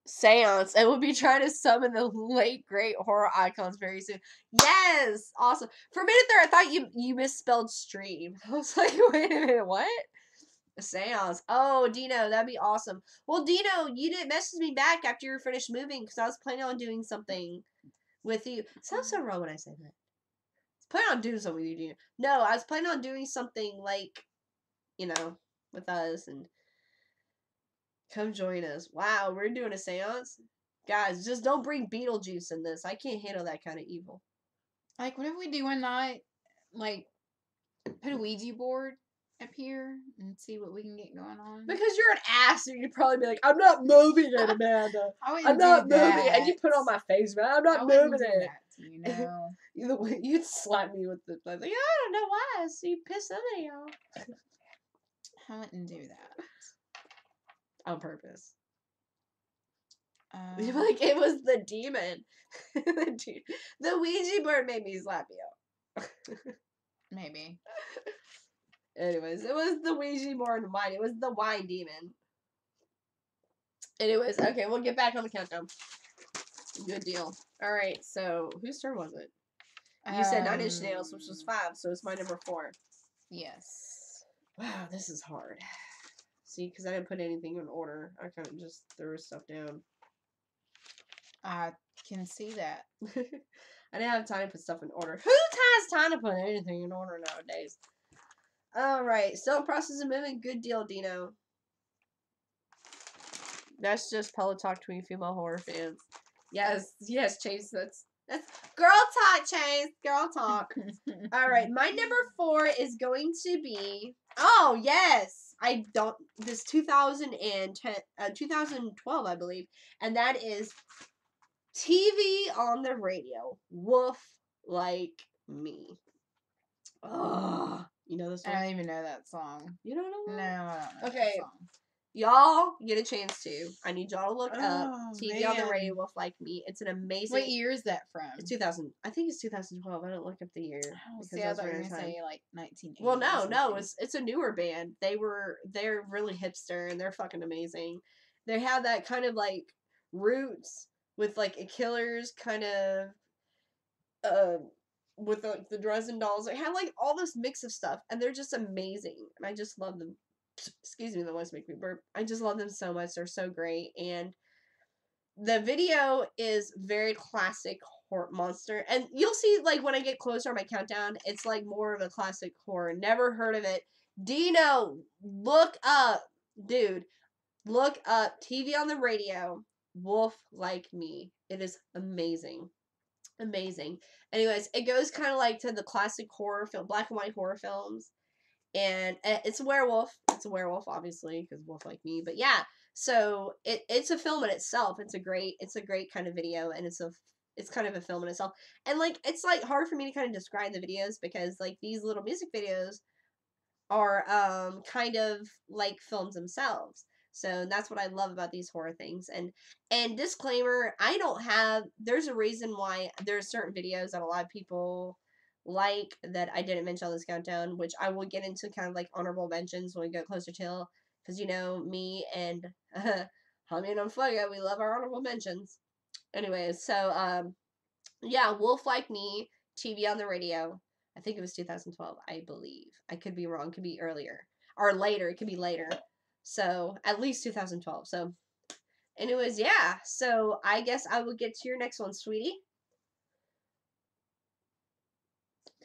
seance and we'll be trying to summon the late great horror icons very soon. Yes, awesome. For a minute there, I thought you misspelled stream. I was like, wait a minute, what? A seance. Oh, Dino, that'd be awesome. Well, Dino, you didn't message me back after you were finished moving because I was planning on doing something with you. Sounds so wrong when I say that. I was planning on doing something with you, Dino. No, I was planning on doing something like, with us and come join us. Wow, we're doing a seance? Guys, just don't bring Beetlejuice in this. I can't handle that kind of evil. Like, what if we do one night, like, put a Ouija board up here and see what we can get going on? Because you're an ass, and you'd probably be like, I'm not moving it, Amanda. I'm not moving it. And you put on my face, man. I'm not moving it. That, You'd slap me with the, like, I don't know why. So you piss somebody off. I wouldn't do that. On purpose. Like, it was the demon. The Ouija board made me slap you. Maybe. Anyways, it was the Ouija board and wine. It was the wine demon. Anyways, okay, we'll get back on the countdown. Good deal. Alright, so whose turn was it? You said 9 Inch Nails, which was 5, so it's my number 4. Yes. Wow, this is hard. See, because I didn't put anything in order. I kind of just threw stuff down. I can see that. I didn't have time to put stuff in order. Who has time to put anything in order nowadays? Alright, still in process of moving. Good deal, Dino. That's just pillow talk between female horror fans. Yes, Chase. That's girl talk, Chase. Girl talk. All right, my number 4 is going to be. Oh yes, This 2010, 2012, I believe, and that is TV on the radio. Wolf like me. Oh, you know this one? I don't even know that song. You don't know? No, I don't know Okay. that song. Y'all get a chance to. I need y'all to look up TV on the man. radio, Wolf Like Me. It's an amazing. What year is that from? It's 2000. I think it's 2012. I don't look up the year. Oh, see, I thought you were gonna say like 1980. Well, no, it's a newer band. They're really hipster and they're fucking amazing. They have that kind of like roots with like a Killers kind of with the Dresden Dolls. They have like all this mix of stuff and they're just amazing. And I just love them. Excuse me, the voice make me burp. I just love them so much. They're so great. And the video is very classic horror monster. And you'll see, like, when I get closer on my countdown, it's like more of a classic horror. Never heard of it. Dino, look up. Dude, look up TV on the radio. Wolf Like Me. It is amazing. Amazing. Anyways, it goes kind of like to the classic horror film, black and white horror films. And it's a werewolf. It's a werewolf, obviously, because Wolf Like Me. But yeah, so it's a film in itself. It's a great kind of video, and it's kind of a film in itself. And like it's like hard for me to kind of describe the videos because like these little music videos are kind of like films themselves. So that's what I love about these horror things. And disclaimer, there's a reason why there's certain videos that a lot of people like that I didn't mention on this countdown, which I will get into kind of like honorable mentions when we get closer to, because me and Homie and Unfugga, we love our honorable mentions. Anyways, so yeah, Wolf Like Me, TV on the radio. I think it was 2012, I believe. I could be wrong. Could be earlier or later. It could be later. So at least 2012. So, anyways, yeah. So I guess I will get to your next one, sweetie.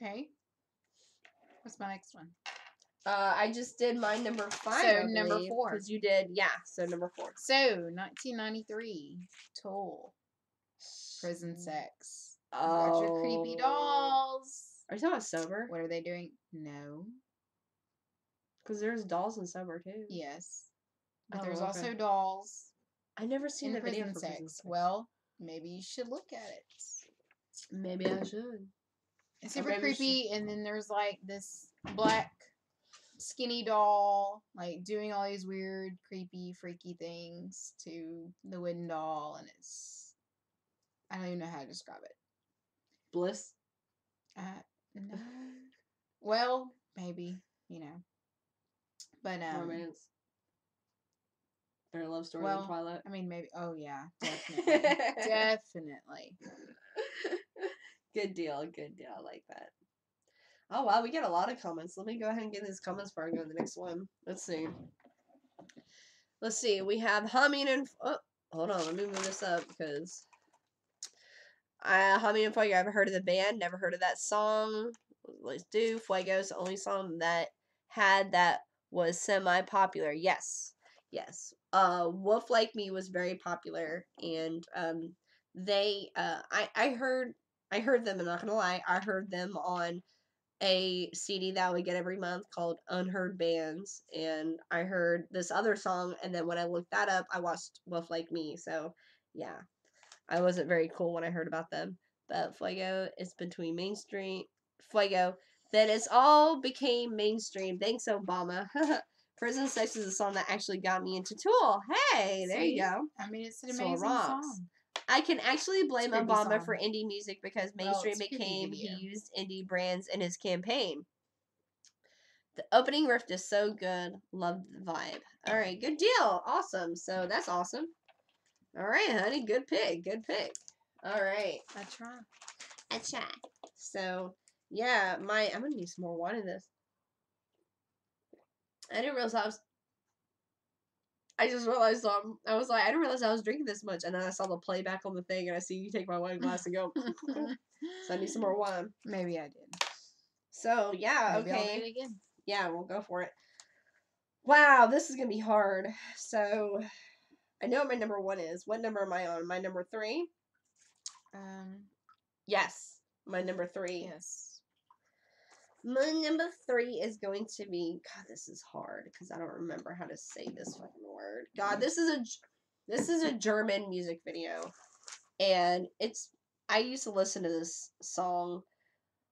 Okay. What's my next one? I just did my number 5. So number 4. Because you did, yeah. So number 4. So 1993, Tool, Prison Sex. Watch your creepy dolls. Are you talking about sober? What are they doing? No. Because there's dolls in sober too. Yes. But Oh, there's okay. also dolls I never seen in the video prison for sex. prison sex. Well, maybe you should look at it. Maybe I should. It's super creepy, and then there's like this black skinny doll like doing all these weird, creepy, freaky things to the wooden doll, and I don't even know how to describe it. Bliss? No. Well, maybe, But Romance? Better love story well, than Twilight? I mean, maybe. Oh yeah, definitely, definitely. Good deal, good deal. I like that. Oh wow, we get a lot of comments. Let me go ahead and get these comments before I go to the next one. Let's see. We have humming and hold on, let me move this up because humming and Fuego. I've heard of the band, never heard of that song. Let's do Fuego's the only song that was semi-popular. Yes, yes. Wolf Like Me was very popular, and they I heard them. I'm not gonna lie, I heard them on a CD that I would get every month called Unheard Bands, and I heard this other song, and then when I looked that up, I watched Wolf Like Me. So yeah, I wasn't very cool when I heard about them. But Fuego is between mainstream. Fuego. Then it's all became mainstream. Thanks, Obama. Prison Sex is a song that actually got me into Tool. Hey, there you go. I mean, it's an So amazing song. I can actually blame It's a creepy Obama song. for indie music because Well, mainstream it's a creepy became video. he used indie brands in his campaign. The opening riff is so good. Love the vibe. All right, good deal. Awesome. So that's awesome. All right, honey. Good pick. Good pick. All right. I try. I try. So yeah, I'm gonna need some more wine in this. I didn't realize I just realized I was like, I didn't realize I was drinking this much, and then I saw the playback on the thing, and I see you take my wine glass and go. So I need some more wine. Maybe I did. So yeah, Maybe okay. I'll do it again. Yeah, we'll go for it. Wow, this is gonna be hard. So I know what my number 1 is. What number am I on? My number 3? Yes, my number 3. Yes. My number 3 is going to be. God, this is hard because I don't remember how to say this fucking word. God, this is a German music video, and I used to listen to this song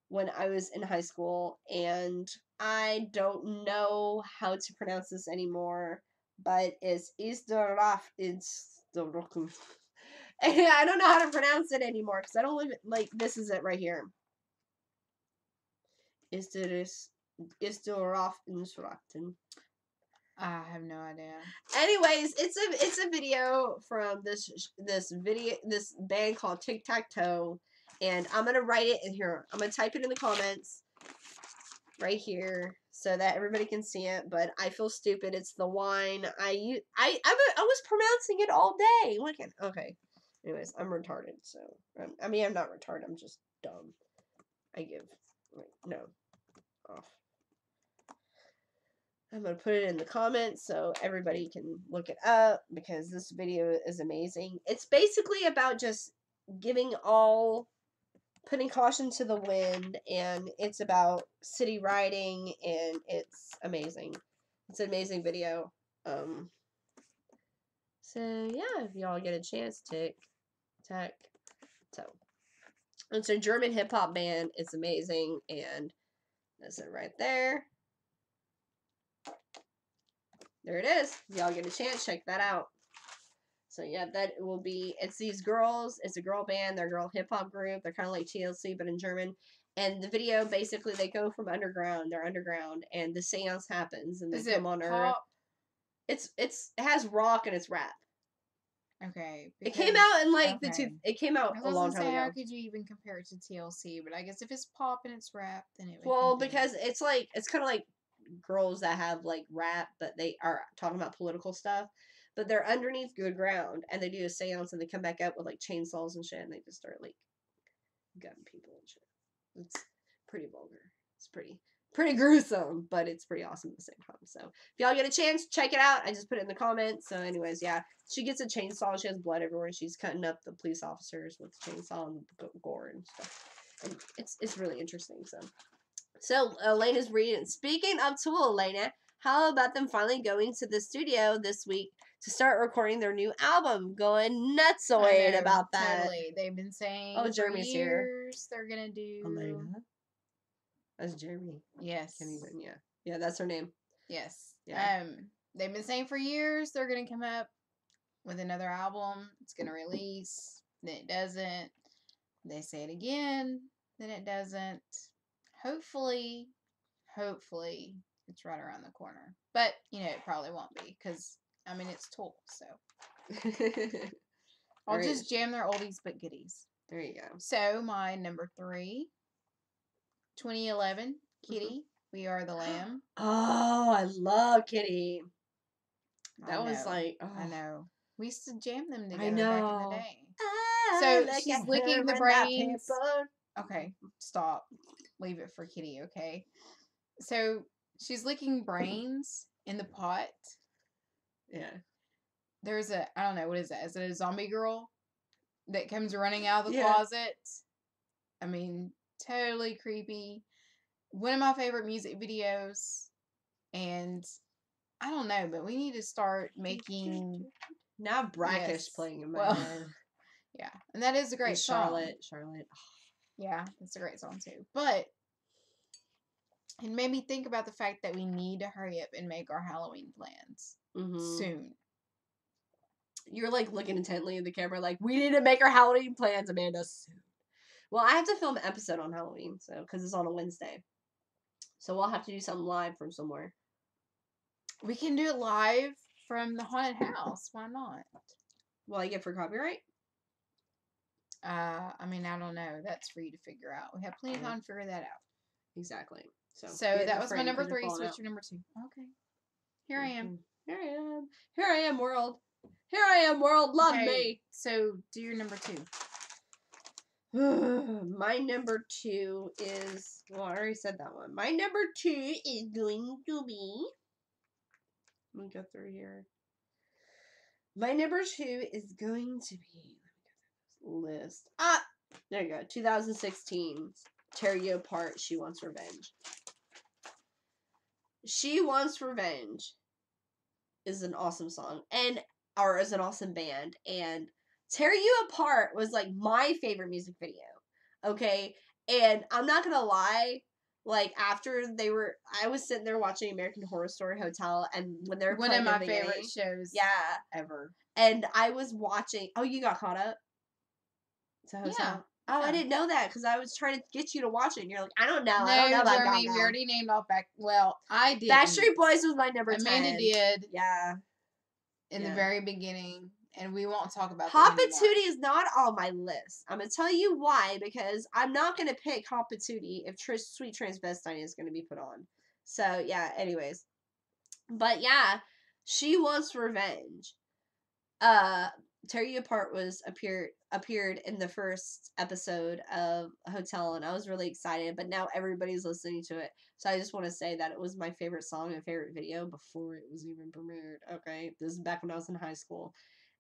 when I was in high school, and I don't know how to pronounce this anymore, but it's Isdoraf. It's the I don't know how to pronounce it anymore because I don't live like this is it right here. Isdoraf Insurrecten. I have no idea. Anyways, it's a video from this band called Tic Tac Toe, and I'm gonna write it in here. I'm gonna type it in the comments right here so that everybody can see it. But I feel stupid. It's the wine. I was pronouncing it all day. Look at okay. Anyways, I'm retarded. So I'm not retarded. I'm just dumb. I give no off. I'm going to put it in the comments so everybody can look it up because this video is amazing. It's basically about just putting caution to the wind, and it's about city riding, and it's amazing. It's an amazing video. So yeah, if y'all get a chance, Tic Tac Toe. It's a German hip hop band. It's amazing, and that's it right there. There it is. If y'all get a chance, check that out. So yeah, it's these girls, it's a girl band, they're a girl hip hop group, they're kind of like TLC but in German. And the video, basically, they go from they're underground, and the seance happens, and they come on Earth. It has rock and it's rap. Okay. It came out in it came out a long time ago. How could you even compare it to TLC? But I guess if it's pop and it's rap, then it would. Well, because it's kind of like girls that have like rap, but they are talking about political stuff. But they're underneath good ground, and they do a seance, and they come back up with like chainsaws and shit, and they just start like gutting people and shit. It's pretty vulgar. It's pretty gruesome, but it's pretty awesome at the same time. So if y'all get a chance, check it out. I just put it in the comments. So anyways, yeah, she gets a chainsaw. She has blood everywhere. She's cutting up the police officers with the chainsaw and gore and stuff. And it's really interesting. So Elena's reading. Speaking of Tool, Elena, how about them finally going to the studio this week to start recording their new album? Going nutsoid about that. Totally. They've been saying for Jeremy's years they're gonna do. Elena. That's Jeremy. Yes. Can't even, yeah. Yeah, that's her name. Yes. Yeah. They've been saying for years they're gonna come up with another album. It's gonna release. Then it doesn't. They say it again. Then it doesn't. Hopefully, it's right around the corner. But it probably won't be because it's Tool. So I'll just jam their oldies but goodies. There you go. So my number 3. 2011, Kitty, We Are the Lamb. Oh, I love Kitty. That was like, I know. We used to jam them together I know. back in the day. So she's licking the brains. Okay, stop. Leave it for Kitty, okay? So she's licking brains in the pot. Yeah. There's I don't know, what is that? Is it a zombie girl that comes running out of the closet? Totally creepy. One of my favorite music videos. And I don't know, but we need to start making... Now Brackish playing in my head. Yeah, and that is a great song. Charlotte. Yeah, that's a great song too. But it made me think about the fact that we need to hurry up and make our Halloween plans soon. You're like looking intently in the camera like, we need to make our Halloween plans, Amanda, soon. Well, I have to film an episode on Halloween, so because it's on a Wednesday. So we'll have to do something live from somewhere. We can do it live from the haunted house. Why not? Will I get for copyright? I don't know. That's for you to figure out. We have plenty of time to figure that out. Exactly. So that was my number 3. So what's your number 2? Okay. Here I am. Here I am, world. Here I am, world. Love me. So do your number 2. My number 2 is... Well, I already said that one. My number 2 is going to be... Let me go through here. My number 2 is going to be... Let me go through this list. There you go. 2016. Tear You Apart. She Wants Revenge. She Wants Revenge is an awesome song. Or is an awesome band. And Tear You Apart was like my favorite music video. Okay? And I'm not gonna lie, like after I was sitting there watching American Horror Story Hotel, and when they were one of my favorite shows ever. And I was watching, you got caught up? Yeah. Oh, I didn't know that because I was trying to get you to watch it. And you're like, I don't know. No, I don't know about Jeremy, we already named off back. Well, I did. Backstreet Boys was my number 10. Amanda did. Yeah. In the very beginning. And we won't talk about Hot Patootie is not on my list. I'm going to tell you why. Because I'm not going to pick Hot Patootie if Sweet Transvestite is going to be put on. So, yeah, anyways. But, yeah. She Wants Revenge. Tear You Apart appeared in the first episode of Hotel, and I was really excited, but now everybody's listening to it. So I just want to say that it was my favorite song and favorite video before it was even premiered. Okay, this is back when I was in high school.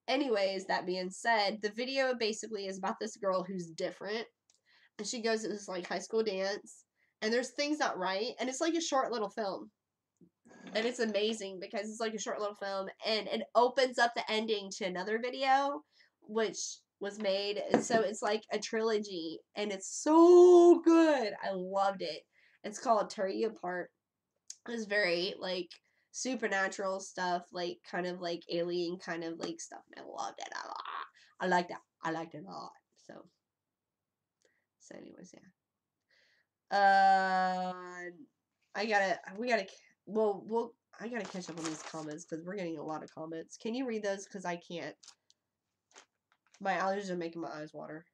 Anyways, that being said, the video basically is about this girl who's different, and she goes to this like high school dance, and there's things not right, and it's like a short little film. And it's amazing because it's like a short little film, and it opens up the ending to another video, which was made. And so it's like a trilogy, and it's so good. I loved it. It's called Tear You Apart. It's very like supernatural stuff, like kind of like alien kind of like stuff. And I loved it a lot. I liked it. I liked it a lot. So anyways, yeah. I gotta catch up on these comments because we're getting a lot of comments. Can you read those? Because I can't. My allergies are making my eyes water.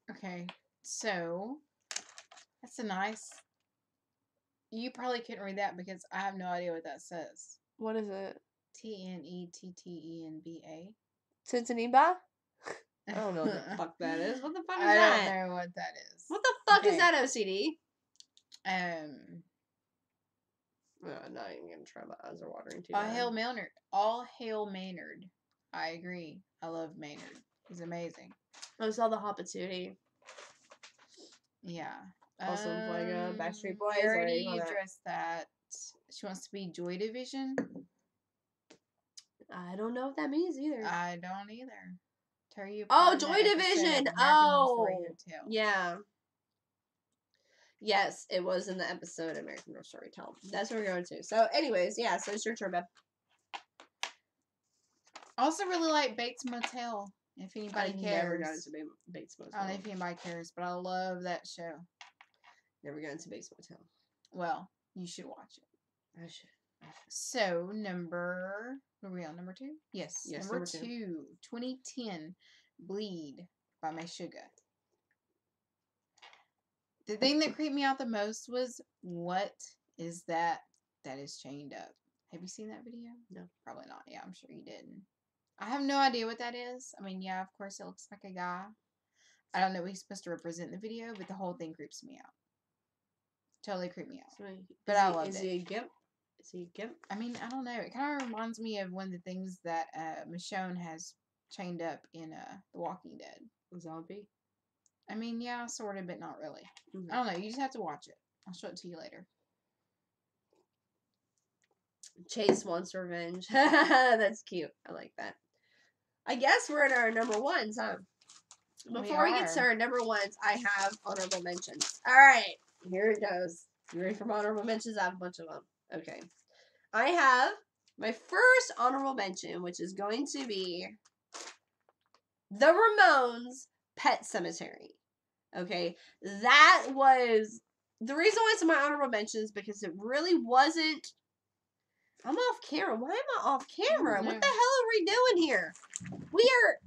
Okay, so that's a nice. You probably couldn't read that because I have no idea what that says. What is it? Tnettenba. Tenteniba? I don't know what the fuck that is. What the fuck is that? I don't know what that is. What the fuck is that, OCD? Not even gonna try. My eyes are watering too. All hail Maynard. All hail Maynard. I agree. I love Maynard. He's amazing. I saw the Hoppatootie. Yeah. Also, like Backstreet Boys. I already addressed that. She wants to be Joy Division. I don't know what that means either. I don't either. Terry, oh, Joy Division. Oh, yeah. Yes, it was in the episode American Horror Story Tell. That's what we're going to. So, anyways, yeah. So it's your turn, Beth. I also really like Bates Motel. If anybody cares. Never got into Bates Motel. I don't know if anybody cares, but I love that show. Never got into Bates Motel. Well, you should watch it. I should. So, were we on number 2? Yes. Number 2. 2010, Bleed by Meshuggah. The thing that creeped me out the most was, what is that is chained up? Have you seen that video? No. Probably not. Yeah, I'm sure you didn't. I have no idea what that is. I mean, yeah, of course it looks like a guy. I don't know what he's supposed to represent in the video, but the whole thing creeps me out. Totally creeped me out. But I loved it. Is he a gimp? Is he a gimp? I mean, I don't know. It kind of reminds me of one of the things that Michonne has chained up in The Walking Dead. A zombie? I mean, yeah, sort of, but not really. Mm-hmm. I don't know. You just have to watch it. I'll show it to you later. Chase wants revenge. That's cute. I like that. I guess we're in our number ones, huh? Before we get to our number ones, I have honorable mentions. All right, here it goes. You ready for my honorable mentions? I have a bunch of them. Okay. I have my first honorable mention, which is going to be The Ramones' Pet Cemetery. Okay. That was the reason why it's my honorable mentions, because it really wasn't. I'm off camera. Why am I off camera? What the hell are we doing here? We are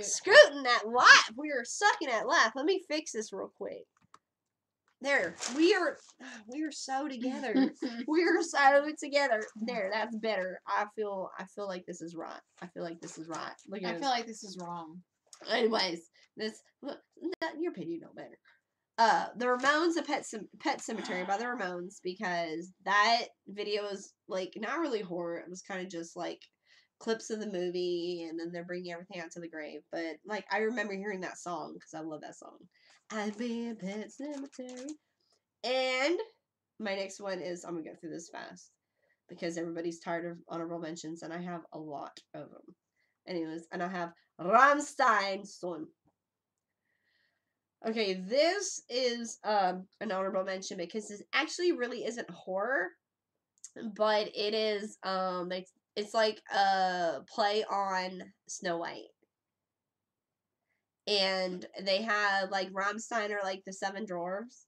scooting at life. We are sucking at life. Let me fix this real quick. There. We are so together. We are so together. There, that's better. I feel like this is right. I feel like this is right. Look at I feel like this is wrong. Anyways, your opinion no better. The Ramones, Pet Cemetery by the Ramones, because that video is like not really horror. It was kind of just like clips of the movie, and then they're bringing everything out to the grave. But like I remember hearing that song because I love that song. I've been Pet Cemetery, and my next one is, I'm gonna go through this fast because everybody's tired of honorable mentions, and I have a lot of them. Anyways, and I have Rammstein Son. Okay, this is an honorable mention because this actually really isn't horror, but it is it's like a play on Snow White. And they have like Rammstein are like the 7 dwarves,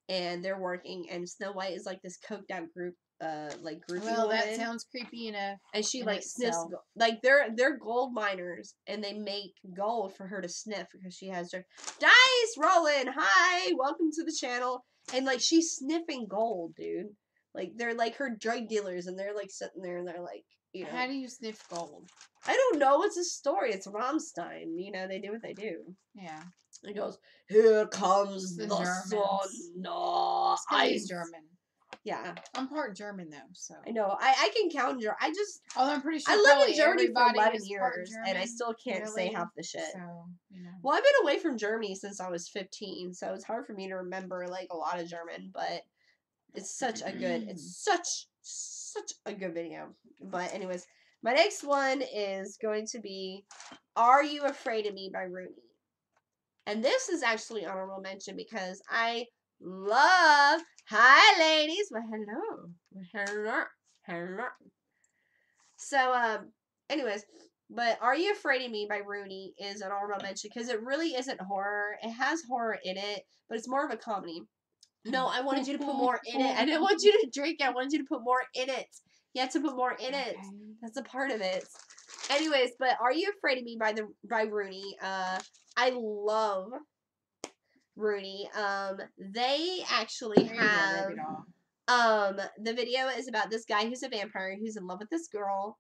and they're working, and Snow White is like this coked out group groupie well, woman. that sounds creepy enough. And she like sniffs like they're gold miners, and they make gold for her to sniff because she has dice rolling. Hi, welcome to the channel. And like she's sniffing gold, dude. Like they're like her drug dealers, and they're like sitting there, and they're like, you know. How do you sniff gold? I don't know. It's a story. It's Rammstein. You know, they do what they do. Yeah. It goes, here comes the sun. No, he's German. Yeah. I'm part German, though, so. I know. I can count German. I'm pretty sure I lived in Germany for 11 years, and I still can't say half the shit. So, you know. Well, I've been away from Germany since I was 15, so it's hard for me to remember, like, a lot of German, but it's such a good video. But anyways, my next one is going to be Are You Afraid of Me by Rooney. And this is actually honorable mention because I love. Hi, ladies. Well, hello. So, anyways, but Are You Afraid of Me by Rooney is an honorable mention because it really isn't horror. It has horror in it, but it's more of a comedy. No, I wanted you to put more in it. I didn't want you to drink it. I wanted you to put more in it. You have to put more in it. That's a part of it. Anyways, but Are You Afraid of Me by Rooney. I love Rooney. They actually have the video is about this guy who's a vampire who's in love with this girl,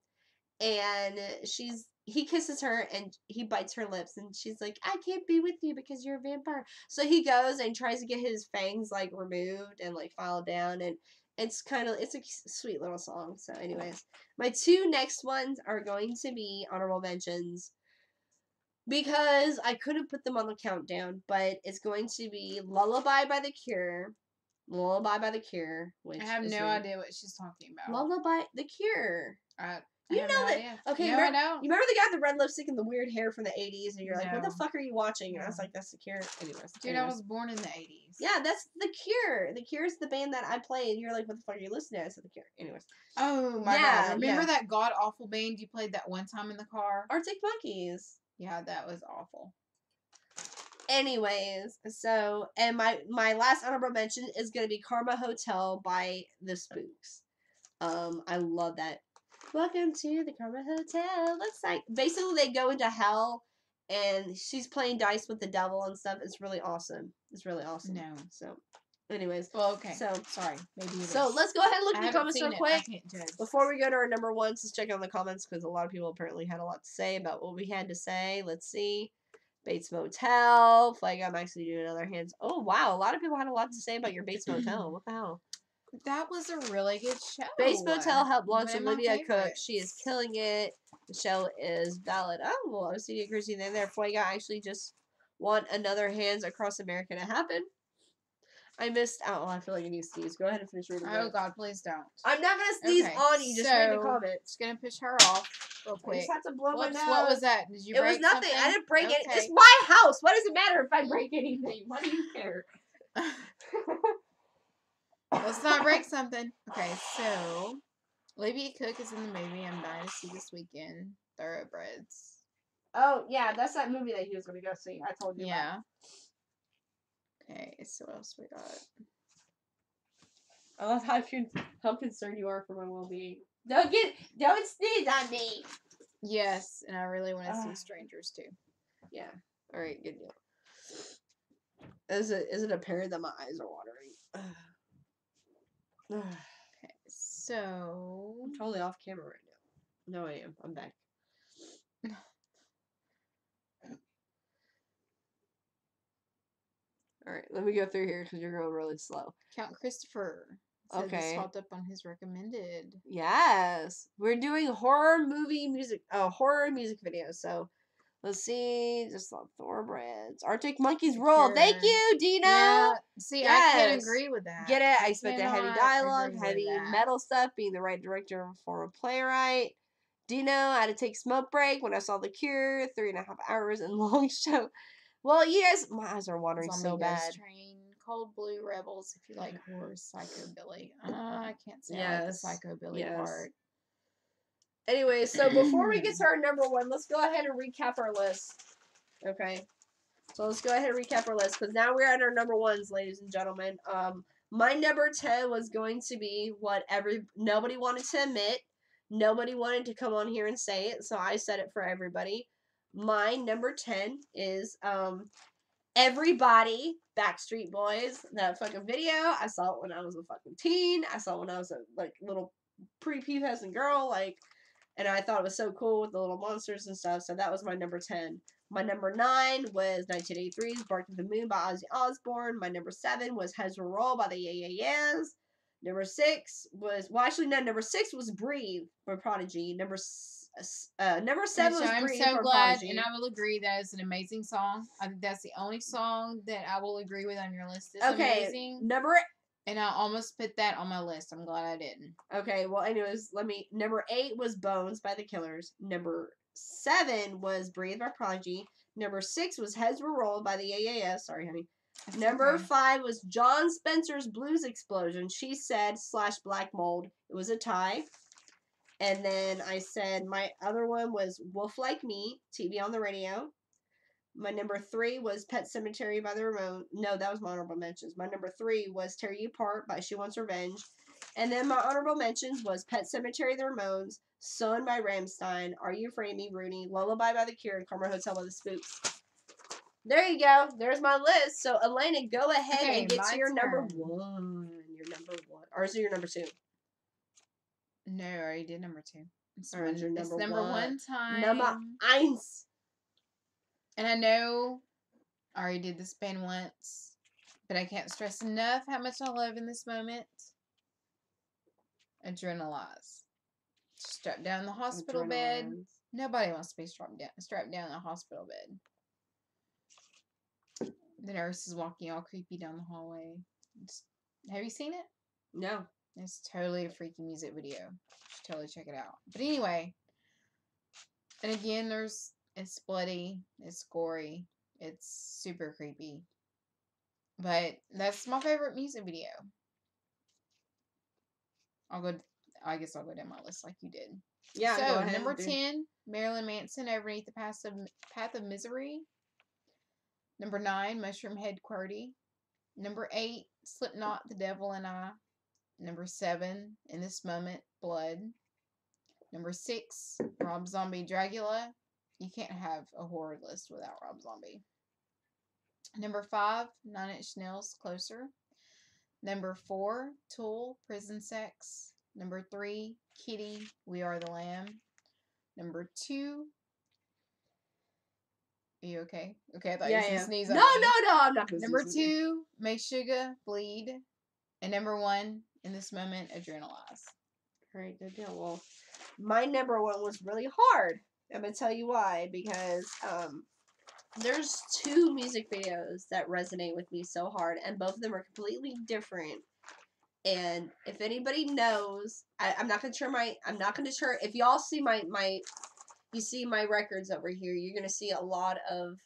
and she's he kisses her and he bites her lips and she's like, I can't be with you because you're a vampire. So he goes and tries to get his fangs like removed and like filed down, and it's a sweet little song. So anyways, my two next ones are going to be honorable mentions because I couldn't put them on the countdown, but it's going to be Lullaby by The Cure. Lullaby by The Cure, which I have is no idea what she's talking about. Lullaby The Cure. I You have know no that. idea. Okay, No, I don't. you remember the guy with the red lipstick and the weird hair from the 80s, and you're like, what the No. fuck are you watching? And I was No. like, that's The Cure. Anyways. Dude, I was born in the 80s. Yeah, that's The Cure. The Cure is the band that I play, and you're like, what the fuck are you listening to? I said The Cure. Anyways. Oh my god. Remember that god awful band you played that one time in the car? Arctic Monkeys. Yeah, that was awful. Anyways, so, and my last honorable mention is going to be Karma Hotel by The Spooks. I love that. Welcome to the Karma Hotel. Looks like basically they go into hell and she's playing dice with the devil and stuff. It's really awesome. It's really awesome. No. So, anyways. Well, okay. So, sorry. Maybe it so is. let's go ahead and look I at the comments real quick. I can't judge. Before we go to our number ones, let's check on the comments because a lot of people apparently had a lot to say about what we had to say. Let's see. Bates Motel. Flag I'm actually doing other hands. Oh, wow. A lot of people had a lot to say about your Bates Motel. What the hell? That was a really good show. Bates Motel helped launch One of my Olivia Cook. favorites. She is killing it. The show is valid. Oh, well, OCD and Chrissy there. Fuega actually just want another Hands Across America to happen. I missed out. Oh, I feel like I need to sneeze. Go ahead and finish reading. Oh, God, please don't. I'm not going to sneeze on you. Just read the comments. Just going to push her off real quick. I just have to blow my nose. What was that? Did you break It was nothing. something? I didn't break it. Okay. It's my house. What does it matter if I break anything? What do you care? Let's not break something. Okay, so Olivia Cook is in the movie I'm dying to see this weekend. Thoroughbreds. Oh, yeah, that's that movie that he was going to go see. I told you Yeah. Okay, so what else we got? I love how concerned you are for my well-being. Don't sneeze on me. Yes, and I really want to see Strangers too. Yeah. All right, good deal. Is it apparent that my eyes are watering? Okay, so I'm totally off camera right now. No, I am. I'm back. All right, let me go through here because you're going really slow. Count Christopher. Said this popped up on his recommended. Yes, we're doing horror music videos. So let's see, just on Thoroughbreds, Arctic Monkeys roll. Thank you, Dino. Yeah. See, I can't agree with that. Get it? I expect a heavy dialogue, heavy that. metal stuff, being the right director and former playwright. Dino, I had to take smoke break when I saw The Cure, 3.5 hours and long show. Well, you guys, my eyes are watering so bad. Train, Cold Blue Rebels, if you like horror, Psychobilly. I can't say I like the Psychobilly part. Anyway, so before we get to our number one, let's go ahead and recap our list. Okay. So let's go ahead and recap our list because now we're at our number ones, ladies and gentlemen. My number 10 was going to be what nobody wanted to admit. Nobody wanted to come on here and say it, so I said it for everybody. My number 10 is Everybody, Backstreet Boys. That fucking video. I saw it when I was a fucking teen. I saw it when I was a little pre-pubescent girl, and I thought it was so cool with the little monsters and stuff. So that was my number 10. My number 9 was 1983's Bark at the Moon by Ozzy Osbourne. My number 7 was Heads Will Roll by the Yeah Yeah Yeahs. Number 6 was, number 6 was Breathe by Prodigy. Number 7 was Breathe I'm so glad, Prodigy. and I will agree that is an amazing song. I think that's the only song that I will agree with on your list. It's amazing. And I almost put that on my list. I'm glad I didn't. Okay, well, anyways, number 8 was Bones by The Killers. Number 7 was Breathe by Prodigy. Number 6 was Heads Were Rolled by the Yeah Yeah Yeahs. Sorry, honey. Number 5 was John Spencer's Blues Explosion. She said / Black Mold. It was a tie. And then I said my other one was Wolf Like Me, TV on the Radio. My number 3 was Pet Sematary by the Ramones. No, that was my honorable mentions. My number 3 was Tear You Apart by She Wants Revenge. And then my honorable mentions was Pet Sematary, the Ramones, Son by Rammstein, Are You Afraid of Me, Rooney, Lullaby by The Cure, and Karma Hotel by The Spooks. There you go. There's my list. So, Elena, go ahead and get to your number 1. Your number 1. Or is it your number 2? No, I already did number 2. It's Or is your it's number number one? one time. Number eins. And I know I already did this band once, but I can't stress enough how much I love in this moment. Adrenalize. Strapped down in the hospital bed. Adrenaline. Nobody wants to be strapped down in a hospital bed. The nurse is walking all creepy down the hallway. Have you seen it? No. It's totally a freaky music video. You should totally check it out. But anyway, and again, it's bloody, it's gory, it's super creepy. But that's my favorite music video. I guess I'll go down my list like you did. Yeah, so, go ahead. Number 10, Marilyn Manson, Overneath the Path of Misery. Number 9, Mushroom Head QWERTY. Number 8, Slipknot, The Devil and I. Number 7, In This Moment, Blood. Number 6, Rob Zombie, Dragula. You can't have a horror list without Rob Zombie. Number 5, Nine Inch Nails, Closer. Number 4, Tool, Prison Sex. Number 3, Kitty, We Are the Lamb. Number 2, are you okay? Okay, I thought you were going to sneeze on me. No, I'm not going to Number 2, Make Sugar, Bleed. And number 1, In This Moment, Adrenalize. Alright, good deal. Well, my number 1 was really hard. I'm going to tell you why. Because, there's 2 music videos that resonate with me so hard, and both of them are completely different. And if anybody knows, I'm not gonna turn. If y'all see you see my records over here, you're gonna see a lot of.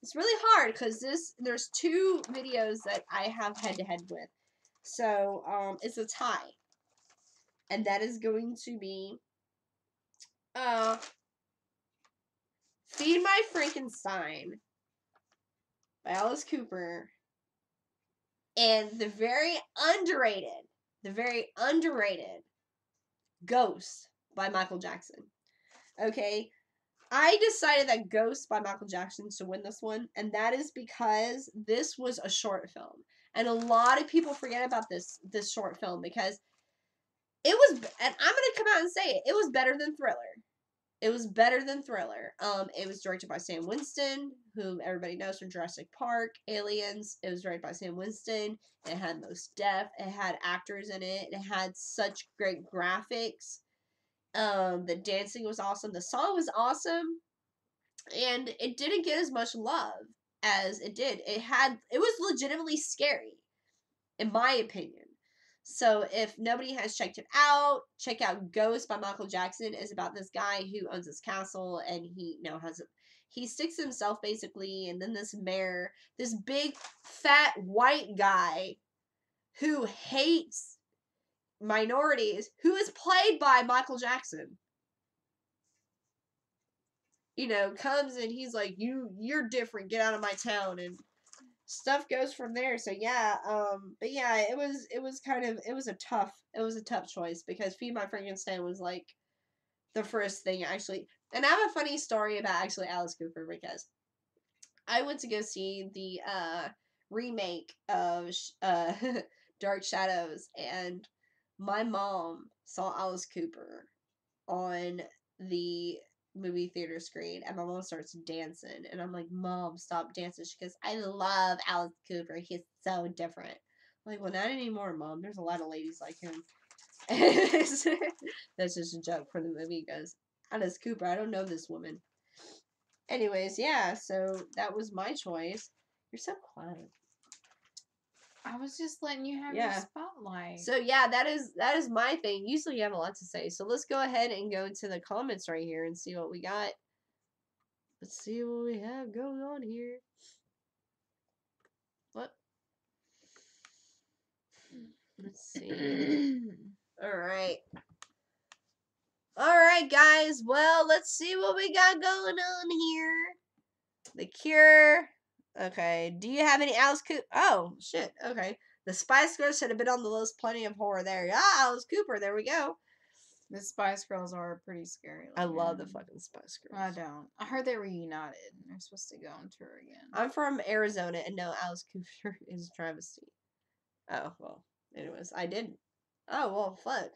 It's really hard because there's 2 videos that I have head to head with, so it's a tie, and that is going to be Feed My Frankenstein by Alice Cooper, and the very underrated Ghost by Michael Jackson. Okay, I decided that Ghost by Michael Jackson should win this one, and that is because this was a short film, and a lot of people forget about this short film because it was, and I'm gonna come out and say it was better than Thriller. It was better than Thriller. It was directed by Sam Winston, whom everybody knows from Jurassic Park, Aliens. It was directed by Sam Winston. It had Mos Def. It had actors in it. It had such great graphics. The dancing was awesome. The song was awesome. And it didn't get as much love as it did. It was legitimately scary, in my opinion. So if nobody has checked it out, check out Ghost by Michael Jackson. It's about this guy who owns this castle, and he sticks himself basically, and then this mayor, this big fat white guy who hates minorities, who is played by Michael Jackson, comes and he's like, you're different, get out of my town, and stuff goes from there. So yeah, but yeah, it was a tough choice because Feed My Frankenstein was like the first thing actually. And I have a funny story about actually Alice Cooper because I went to go see the remake of Dark Shadows, and my mom saw Alice Cooper on the movie theater screen, and my mom starts dancing, and I'm like, Mom, stop dancing. She goes, I love Alice Cooper, he's so different. I'm like, well, not anymore, Mom, there's a lot of ladies like him. That's just a joke for the movie, because Alice Cooper, I don't know this woman. Anyways, yeah, so that was my choice. You're so quiet. I was just letting you have your spotlight. So yeah, that is my thing. Usually you have a lot to say. So let's go ahead and go to the comments right here and see what we got. Let's see what we have going on here. What? Let's see. Alright. Alright, guys. Well, let's see what we got going on here. The Cure. Okay. Do you have any Alice Cooper? Oh, shit. Okay. The Spice Girls should have been on the list. Plenty of horror there. Yeah, Alice Cooper. There we go. The Spice Girls are pretty scary. I love the fucking Spice Girls. I don't. I heard they reunited. They're supposed to go on tour again. I'm from Arizona, and no, Alice Cooper is a travesty. Oh, well. Anyways, I didn't. Oh, well, fuck.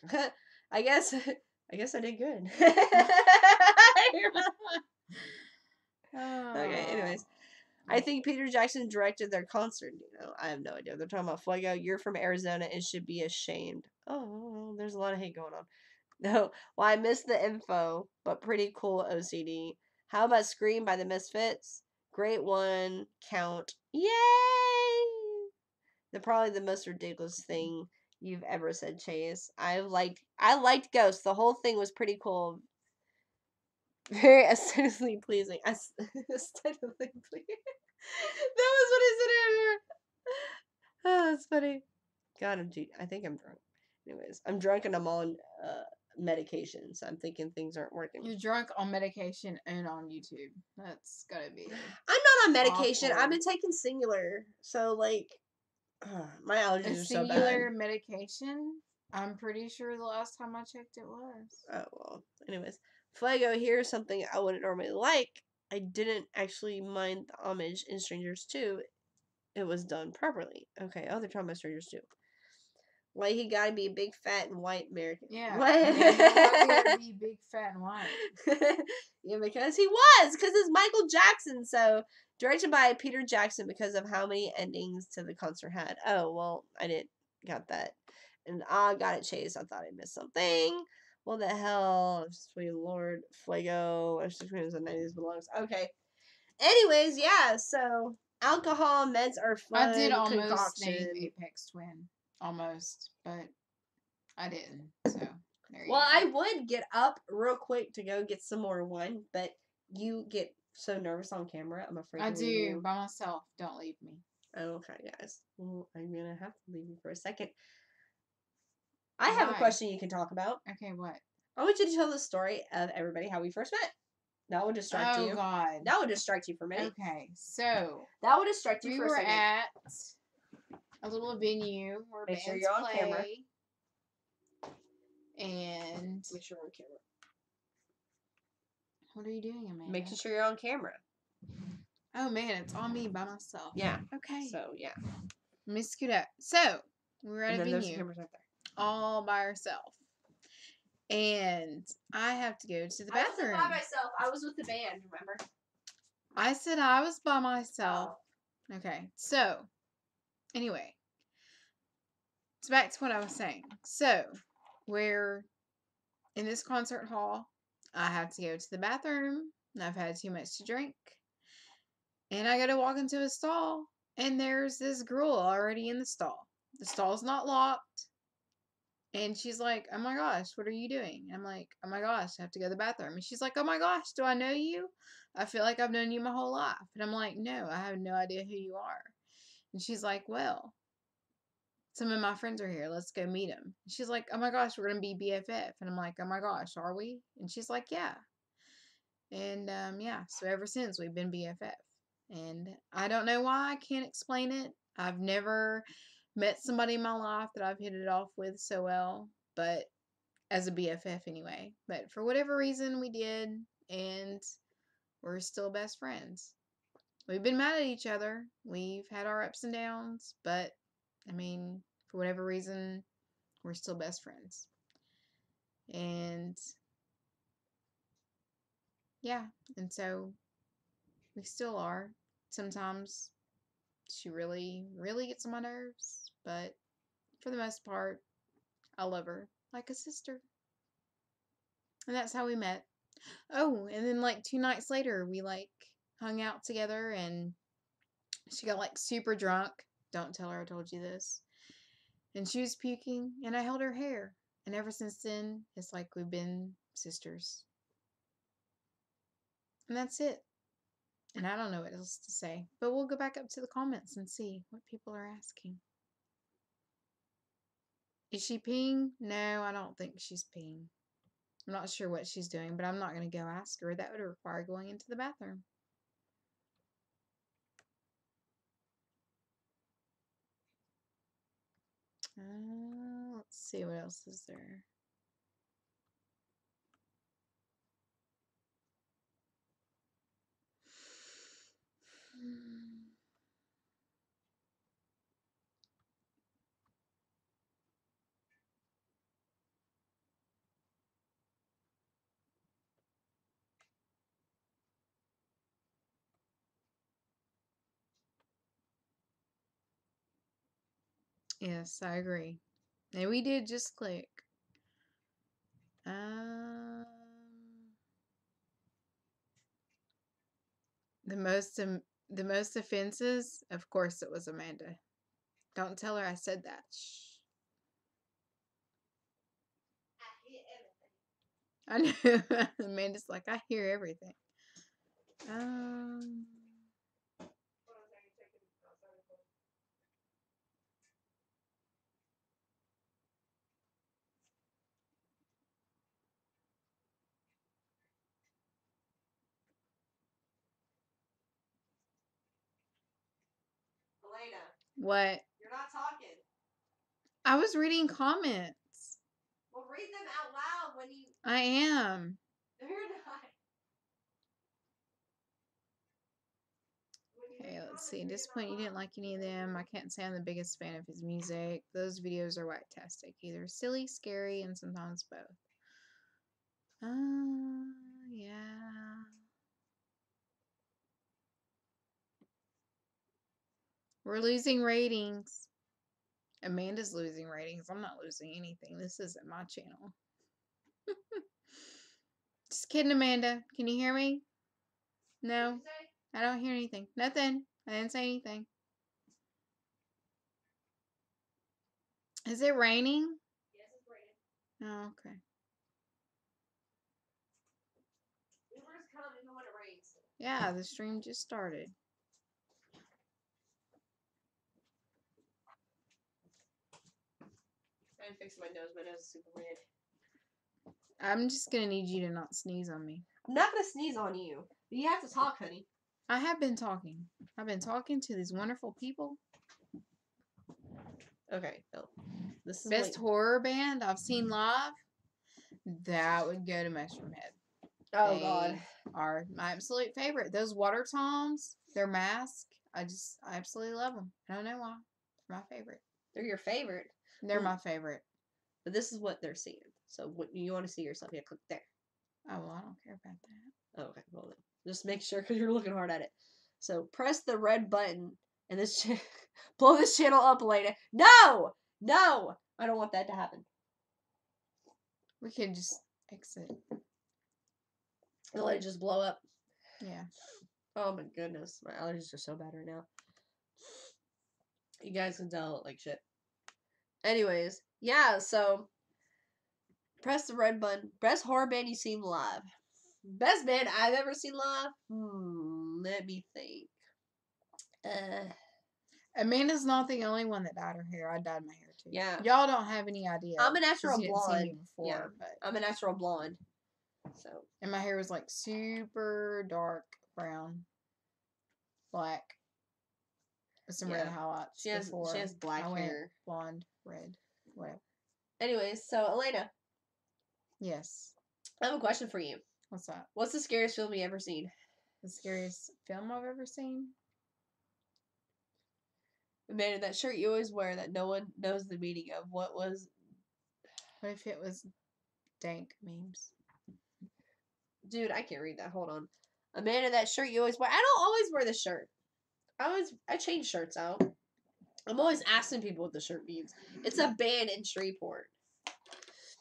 I guess I guess I did good. Okay, anyways. I think Peter Jackson directed their concert, I have no idea. They're talking about Fuego. You're from Arizona and should be ashamed. Oh, there's a lot of hate going on. No, well, I missed the info, but pretty cool OCD. How about Scream by the Misfits? Great one. Count. Yay! Probably the most ridiculous thing you've ever said, Chase. I liked Ghost. The whole thing was pretty cool. Very aesthetically pleasing. Aesthetically pleasing. That was what I said earlier. Oh, that's funny. God, I think I'm drunk. Anyways, I'm drunk and I'm on medication, so I'm thinking things aren't working. You're drunk on medication and on YouTube. That's gotta be. I'm not on medication. Awful. I've been taking Singular, so like, my allergies are so bad. Singular medication. I'm pretty sure the last time I checked it was. Oh well. Anyways, Fuego. Here's something I wouldn't normally like. I didn't actually mind the homage in Strangers 2. It was done properly. Okay. Oh, they're talking about Strangers 2. Why he gotta be big, fat, and white American? Yeah. What? Why he gotta be big, fat, and white? Yeah, because he was. Because it's Michael Jackson. So, directed by Peter Jackson because of how many endings to the concert had. Oh, well, I didn't got that. And I got it, Chase. I thought I missed something. What the hell? Sweet Lord. Fuego. The 90s belongs. Okay. Anyways, yeah, so alcohol meds are fun. I did almost concoction. name Apex Twin. Almost, but I didn't. So well, I would get up real quick to go get some more wine, but you get so nervous on camera. I'm afraid. I do by myself. Don't leave me. Okay, guys. Well, I'm gonna have to leave you for a second. I have a question you can talk about. Okay, what? I want you to tell the story of everybody how we first met. That would distract you. Oh God. That would distract you for a minute. Okay, so that would distract you for a second. We were at a little venue where Make bands sure you're on play, camera. and make sure you're on camera. What are you doing, Amanda? Making sure you're on camera. Oh man, it's on me by myself. Yeah. Okay. So yeah. Let me scoot up. So we were at and a then venue, there's cameras right there. all by ourselves, and I have to go to the bathroom. I wasn't by myself. I was with the band. Remember? I said I was by myself. Oh. Okay. So anyway, it's back to what I was saying. So we're in this concert hall. I have to go to the bathroom, and I've had too much to drink. And I go to walk into a stall, and there's this girl already in the stall. The stall's not locked. And she's like, oh my gosh, what are you doing? And I'm like, oh my gosh, I have to go to the bathroom. And she's like, oh my gosh, do I know you? I feel like I've known you my whole life. And I'm like, no, I have no idea who you are. And she's like, well, some of my friends are here. Let's go meet them. And she's like, oh my gosh, we're going to be BFF. And I'm like, oh my gosh, are we? And she's like, yeah. And yeah, so ever since we've been BFF. And I don't know why. I can't explain it. I've never met somebody in my life that I've hit it off with so well, but as a BFF anyway. But for whatever reason, we did, and we're still best friends. We've been mad at each other. We've had our ups and downs, but I mean, for whatever reason, we're still best friends. And yeah, and so we still are. Sometimes she really, really gets on my nerves, but for the most part, I love her like a sister. And that's how we met. Oh, and then like 2 nights later, we like hung out together, and she got like super drunk. Don't tell her I told you this. And she was puking, and I held her hair. And ever since then, it's like we've been sisters. And that's it. And I don't know what else to say. But we'll go back up to the comments and see what people are asking. Is she peeing? No, I don't think she's peeing. I'm not sure what she's doing, but I'm not going to go ask her. That would require going into the bathroom. Let's see, what else is there? Yes, I agree. And we did just click. Um, the most offenses, of course, it was Amanda. Don't tell her I said that. Shh. I know. Amanda's like, I hear everything. Um, Elena, what? you're not talking. I was reading comments. Well, read them out loud when you. I am. No, you're not. Okay, let's see. At this point, you didn't like any of them. I can't say I'm the biggest fan of his music. Those videos are whack-tastic. Either silly, scary, and sometimes both. Yeah. We're losing ratings. Amanda's losing ratings. I'm not losing anything. This isn't my channel. Just kidding, Amanda. Can you hear me? No, I don't hear anything. Nothing. I didn't say anything. Is it raining? Yes, it's raining. Oh, okay. Rivers come even when it rains. Yeah, the stream just started. Trying to fix my nose. My nose is super red. I'm just gonna need you to not sneeze on me. I'm not gonna sneeze on you. But you have to talk, honey. I have been talking. I've been talking to these wonderful people. Okay, no. This is Best horror band I've seen live. That would go to Mushroom Head. Oh They God. are my absolute favorite. Those water toms, their mask, I absolutely love them. I don't know why. They're my favorite. They're your favorite. They're my favorite. But this is what they're seeing. So when you want to see yourself, you click there. Oh, well, I don't care about that. Oh, okay, well then. Just make sure because you're looking hard at it. So press the red button and this blow this channel up, Elena. No! No! I don't want that to happen. We could just exit. And let it just blow up. Yeah. Oh my goodness. My allergies are so bad right now. You guys can tell like shit. Anyways, yeah, so press the red button. Best horror band you've seen live. Best band I've ever seen live? Let me think. Amanda's not the only one that dyed her hair. I dyed my hair too. Yeah. Y'all don't have any idea. I'm a natural 'cause you didn't see me blonde. before, Yeah. but I'm a natural blonde. So. and my hair was like super dark brown, black, with some red highlights. She has black hair. Blonde, red, whatever. Anyways, so Elena, Yes. I have a question for you. What's that? What's the scariest film you ever seen? The scariest film I've ever seen? Man, that shirt you always wear that no one knows the meaning of. What if it was dank memes? Dude, I can't read that. Hold on. Amanda, that shirt you always wear. I don't always wear the shirt. I change shirts out. I'm always asking people what the shirt means. It's a band in Shreveport.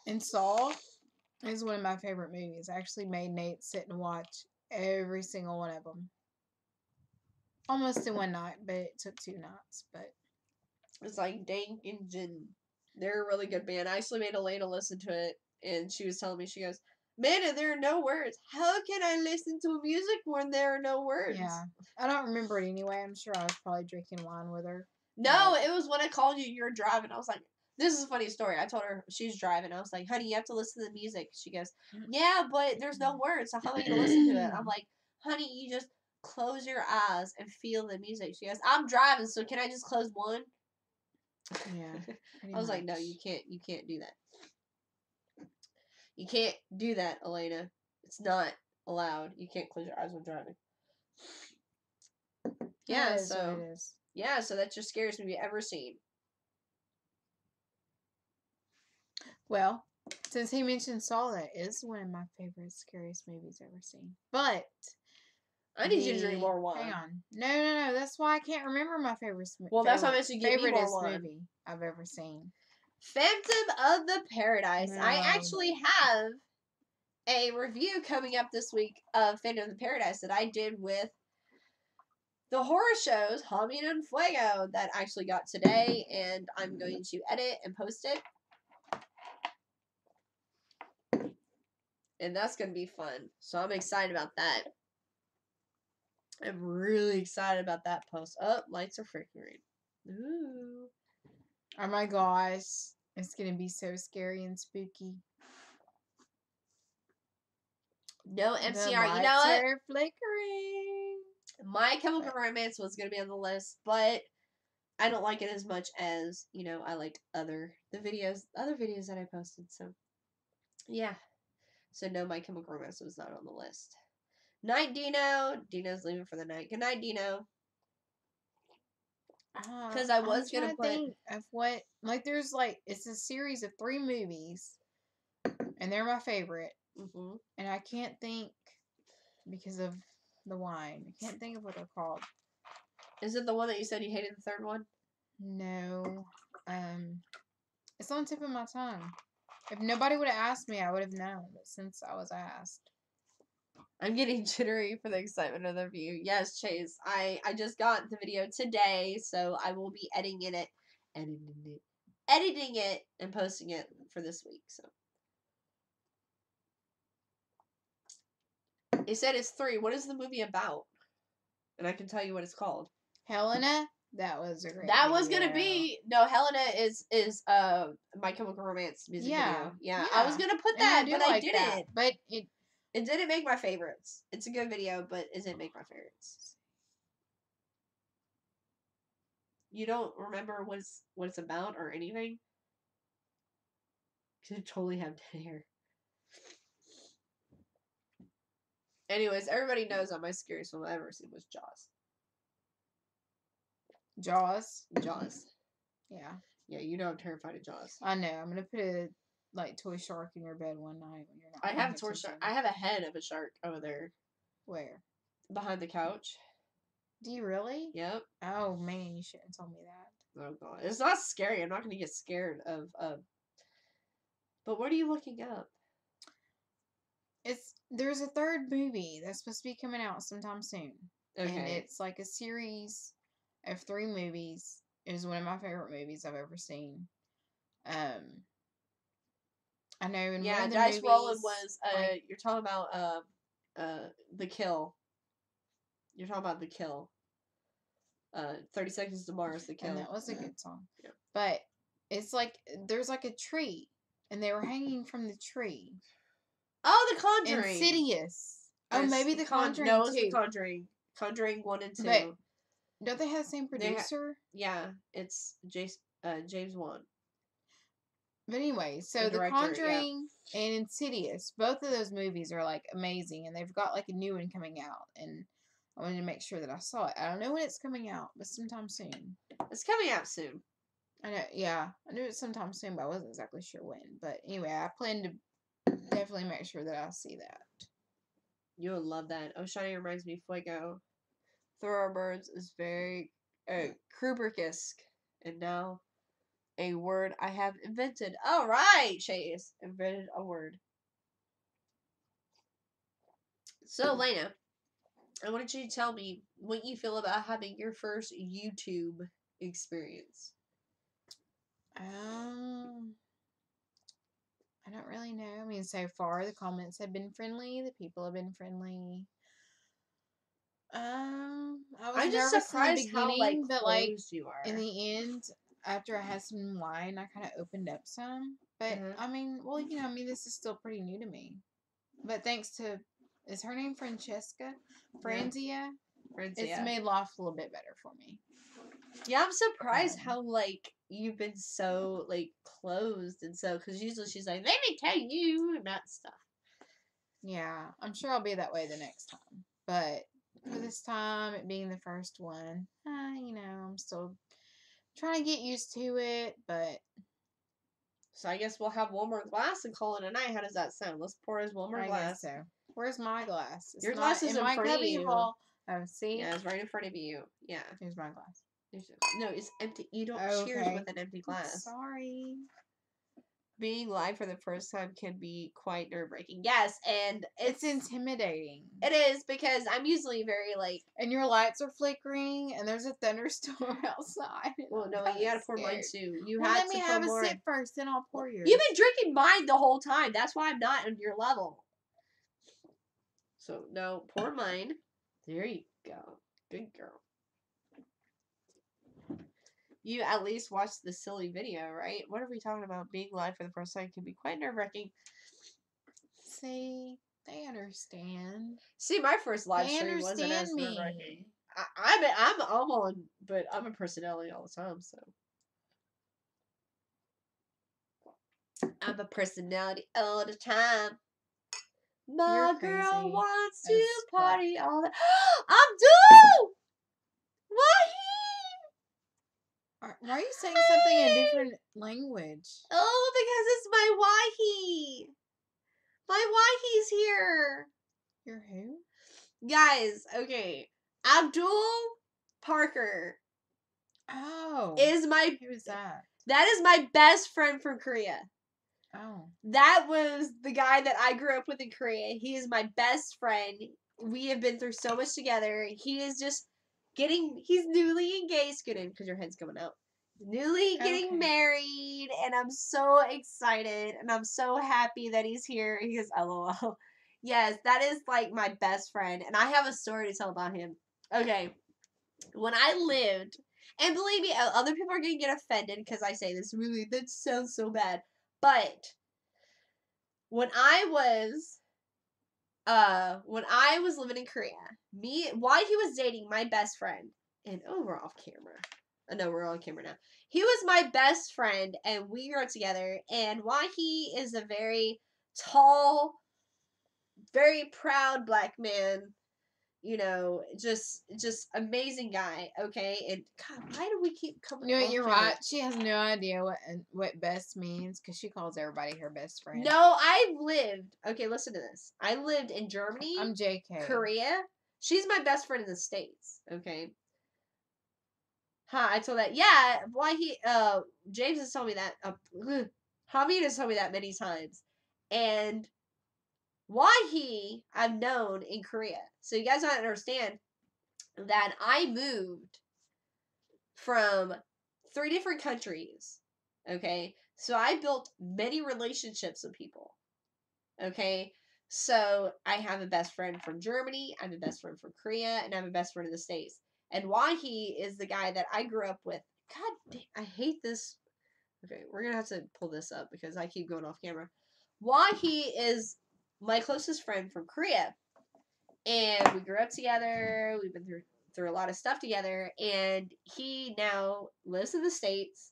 And Saw is one of my favorite movies. I actually made Nate sit and watch every single one of them. Almost in one night, but it took 2 nights. But it's like Dank and Jin. They're a really good band. I actually made Elena listen to it, and she was telling me, she goes, Amanda, there are no words. How can I listen to music when there are no words? Yeah. I don't remember it anyway. I'm sure I was probably drinking wine with her. No, it was when I called you, you were driving. I was like, this is a funny story. I told her she's driving. I was like, honey, you have to listen to the music. She goes, yeah, but there's no words. So how am I going to listen to it? I'm like, honey, you just close your eyes and feel the music. She goes, I'm driving, so can I just close one? Yeah. I was like, no, you can't do that. You can't do that, Elena. It's not allowed. You can't close your eyes when driving. Yeah, that is what it is. Yeah, so that's your scariest movie ever seen. Well, since he mentioned Saw, that is one of my favorite scariest movies ever seen. But I need you to drink more wine. Hang on. No. That's why I can't remember my favorite. Well, that's why I mentioned give me more wine. Movie I've ever seen. Phantom of the Paradise. No. I actually have a review coming up this week of Phantom of the Paradise that I did with the horror shows Halloween and Fuego that actually got today, and I'm going to edit and post it. And that's going to be fun. So I'm excited about that. I'm really excited about that post. Oh, lights are flickering. Ooh. Oh my gosh. It's going to be so scary and spooky. No MCR. The You lights know what? are flickering. My Chemical Romance was going to be on the list, but I don't like it as much as, you know, I like other videos that I posted. So, yeah. So, no, My Chemical Romance was not on the list. Night, Dino. Dino's leaving for the night. Good night, Dino. Because I was going to put... think of what... Like, there's, like... It's a series of 3 movies. And they're my favorite. Mm-hmm. And I can't think... Because of the wine. I can't think of what they're called. Is it the one that you said you hated the third one? No. It's on the tip of my tongue. If nobody would have asked me, I would have known. But since I was asked... I'm getting jittery for the excitement of the review. Yes, Chase. I just got the video today, so I will be editing it and posting it for this week. So it said it's 3. What is the movie about? And I can tell you what it's called. Helena. That was a great. That was gonna be Helena is My Chemical Romance music video. Yeah, I was gonna put that, but I didn't. That. But it didn't make my favorites. It's a good video, but it didn't make my favorites. You don't remember what it's about or anything? You totally have dead hair. Anyways, everybody knows that my scariest film I've ever seen was Jaws. Jaws. Yeah. Yeah, you know I'm terrified of Jaws. I know. I'm gonna put a toy shark in your bed one night when you're not. I have a toy shark. I have a head of a shark over there. Where? Behind the couch. Do you really? Yep. Oh man, you shouldn't have told me that. Oh god, it's not scary. I'm not gonna get scared of. But what are you looking up? There's a third movie that's supposed to be coming out sometime soon. Okay. And it's like a series of 3 movies. It is one of my favorite movies I've ever seen. I know in one of the Dice movies, Rolling was you're talking about The Kill. You're talking about The Kill. 30 Seconds to Mars, The Kill. And that was a good song. Yeah. But it's like there's like a tree and they were hanging from the tree. Oh, The Conjuring. Insidious. Oh, maybe The Conjuring. No, it's The Conjuring. Conjuring 1 and 2. But don't they have the same producer? Yeah, it's James Wan. But anyway, so The Conjuring and Insidious, both of those movies are like amazing, and they've got like a new one coming out, and I wanted to make sure that I saw it. I don't know when it's coming out, but sometime soon. It's coming out soon. I know, yeah, I knew it was sometime soon, but I wasn't exactly sure when. But anyway, I plan to definitely make sure that I see that. You would love that. Oh, Shiny reminds me of Fuego. Thoroughbreds is very Kubrick-esque, and now a word I have invented. All right, Chase invented a word. So, Lena, I wanted you to tell me what you feel about having your first YouTube experience. I don't really know. I mean, so far the comments have been friendly. The people have been friendly. I was just surprised how closed you are. In the end, after I had some wine, I kind of opened up some. But I mean, well, this is still pretty new to me. But thanks to, is her name Francesca? Franzia? It's made life a little bit better for me. Yeah, I'm surprised how you've been so closed and so, because usually she's like, let me tell you and that stuff. Yeah, I'm sure I'll be that way the next time. But for this time, it being the first one, I'm still trying to get used to it, but. So I guess we'll have one more glass and call it a night. How does that sound? Let's pour us one more glass. I guess so. Where's my glass? It's Your not glass is in in my front of cubby you. hole. Oh, see? Yeah, it's right in front of you. Yeah. Here's my glass. No, it's empty. You don't cheers Okay. with an empty glass. Sorry. Being live for the first time can be quite nerve-wracking. Yes, and It's intimidating. It is, because I'm usually very, like... And your lights are flickering, and there's a thunderstorm outside. Well, no, you gotta pour mine too. You Well, had let me to have pour a more. sip first, then I'll pour yours. You've been drinking mine the whole time. That's why I'm not on your level. So, no, pour mine. There you go. Good girl. You at least watched the silly video, right? What are we talking about? Being live for the first time can be quite nerve-wracking. See, they understand. See, my first live They stream wasn't as understand me. nerve-wracking. I'm on, but I'm a personality all the time, so. I'm a personality all the time. My You're girl crazy wants as to fuck. party all the... Abdul! Why? Why are you saying something in a different language? Oh, because it's my Wahi. My Wahi's here. Your who? Guys, okay. Abdul Parker Oh. is my... Who's that? That is my best friend from Korea. Oh. That was the guy that I grew up with in Korea. He is my best friend. We have been through so much together. He is just he's newly engaged. Get in, because your head's coming out. Newly getting married, and I'm so excited, and I'm so happy that he's here. He goes, LOL. Yes, that is like my best friend, and I have a story to tell about him. Okay, when I lived, and believe me, other people are gonna get offended because I say this. Really, that sounds so bad. But when I was living in Korea, while he was dating my best friend, and we're off camera. No, we're on camera now. He was my best friend, and we grew up together. And while he is a very tall, very proud black man, just amazing guy. Okay, and God, why do we keep coming? You know, off you're camera? right. She has no idea what best means because she calls everybody her best friend. No, I've lived. Okay, listen to this. I lived in Germany. I'm JK. Korea. She's my best friend in the States. Okay. I told that. Yeah, why James has told me that. Hamid has told me that many times. And why I've known in Korea. So you guys don't understand that I moved from 3 different countries. Okay. So I built many relationships with people. Okay. So I have a best friend from Germany, I have a best friend from Korea, and I have a best friend in the States. And Wahi is the guy that I grew up with. God damn, I hate this. Okay, we're gonna have to pull this up because I keep going off camera. Wahi is my closest friend from Korea. And we grew up together. We've been through a lot of stuff together. And he now lives in the States.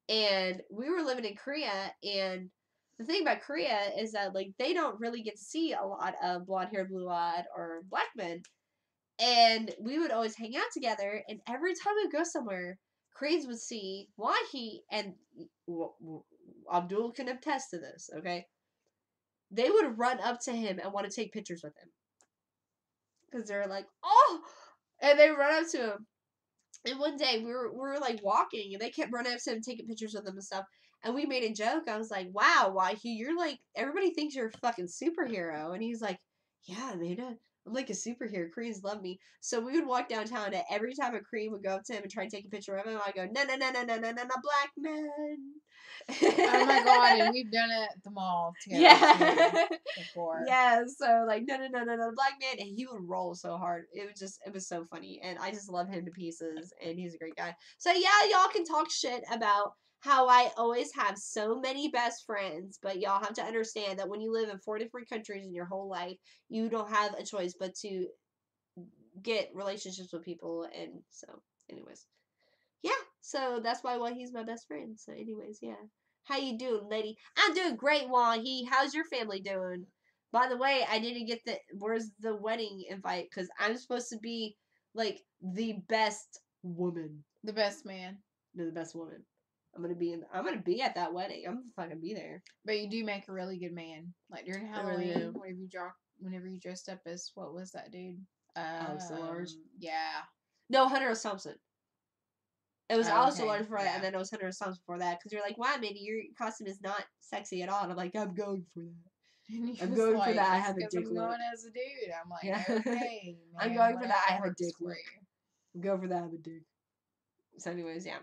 And we were living in Korea, and the thing about Korea is that, like, they don't really get to see a lot of blonde-haired, blue-eyed, or black men. And we would always hang out together, and every time we go somewhere, Koreans would see Wahi, and Abdul can attest to this, okay? They would run up to him and want to take pictures with him. Because they're like, oh! And they run up to him. And one day we were like walking, and they kept running up to him, taking pictures with him and stuff. And we made a joke. I was like, "Wow, Wahi, you're like, everybody thinks you're a fucking superhero." And he's like, "Yeah, man, I'm like a superhero. Koreans love me." So we would walk downtown, and every time a Korean would go up to him and try to take a picture of him, I go, "No, no, no, no, no, no, no, no, black man." Oh my god! And we've done it at the mall together Yeah. before. Yeah, so like no, black man, and he would roll so hard. It was so funny, and I just love him to pieces, and he's a great guy. So yeah, y'all can talk shit about how I always have so many best friends, but y'all have to understand that when you live in 4 different countries in your whole life, you don't have a choice but to get relationships with people. And so anyways, yeah, so that's why he's my best friend. So anyways, yeah. How you doing, lady? I'm doing great, Wahi. How's your family doing? By the way, I didn't get where's the wedding invite? Because I'm supposed to be, like, the best woman. The best man. No, the best woman. I'm gonna be at that wedding. I'm gonna fucking be there. But you do make a really good man. Like during I really Halloween, do. whenever you whenever you dressed up as, what was that dude? Alex DeLarge. Yeah. No, Hunter S. Thompson. It was Oh, Alex okay. DeLarge before that, Yeah. and then it was Hunter S. Thompson before that. Because you're like, wow, Mindy, your costume is not sexy at all. And I'm like, I'm going for that. And he I'm was going for like, that. I "It's have a 'cause dick I'm look." going as a dude. I'm like, Yeah. okay, man. I'm going for that. I have whatever a dick works for look. you. I'm going for that. I have a dick. So, anyways, yeah.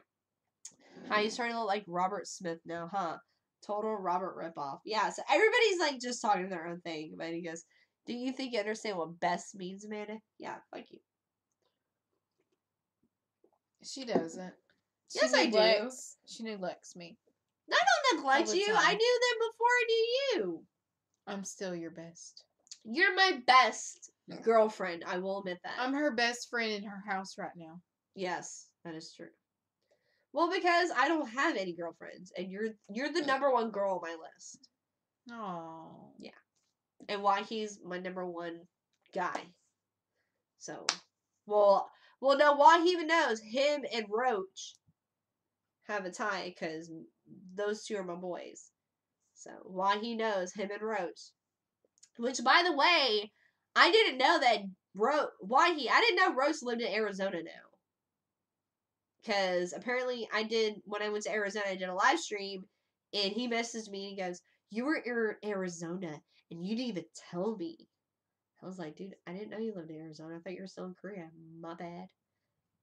How you starting to look like Robert Smith now, huh? Total Robert ripoff. Yeah, so everybody's like just talking their own thing. But he goes, do you think you understand what best means, Amanda? Yeah, fuck you. She doesn't. Yes, I do. She neglects me. I don't neglect All the you. time. I knew them before I knew you. I'm still your best. You're my best girlfriend. I will admit that. I'm her best friend in her house right now. Yes, that is true. Well, because I don't have any girlfriends, and you're the number one girl on my list. Oh. Yeah. And why he's my number one guy. So, well, no, why he even knows him and Roach have a tie because those two are my boys. So, why he knows him and Roach. Which, by the way, I didn't know that I didn't know Roach lived in Arizona now. Because apparently when I went to Arizona, I did a live stream, and he messaged me and he goes, you were in Arizona, and you didn't even tell me. I was like, dude, I didn't know you lived in Arizona. I thought you were still in Korea. My bad.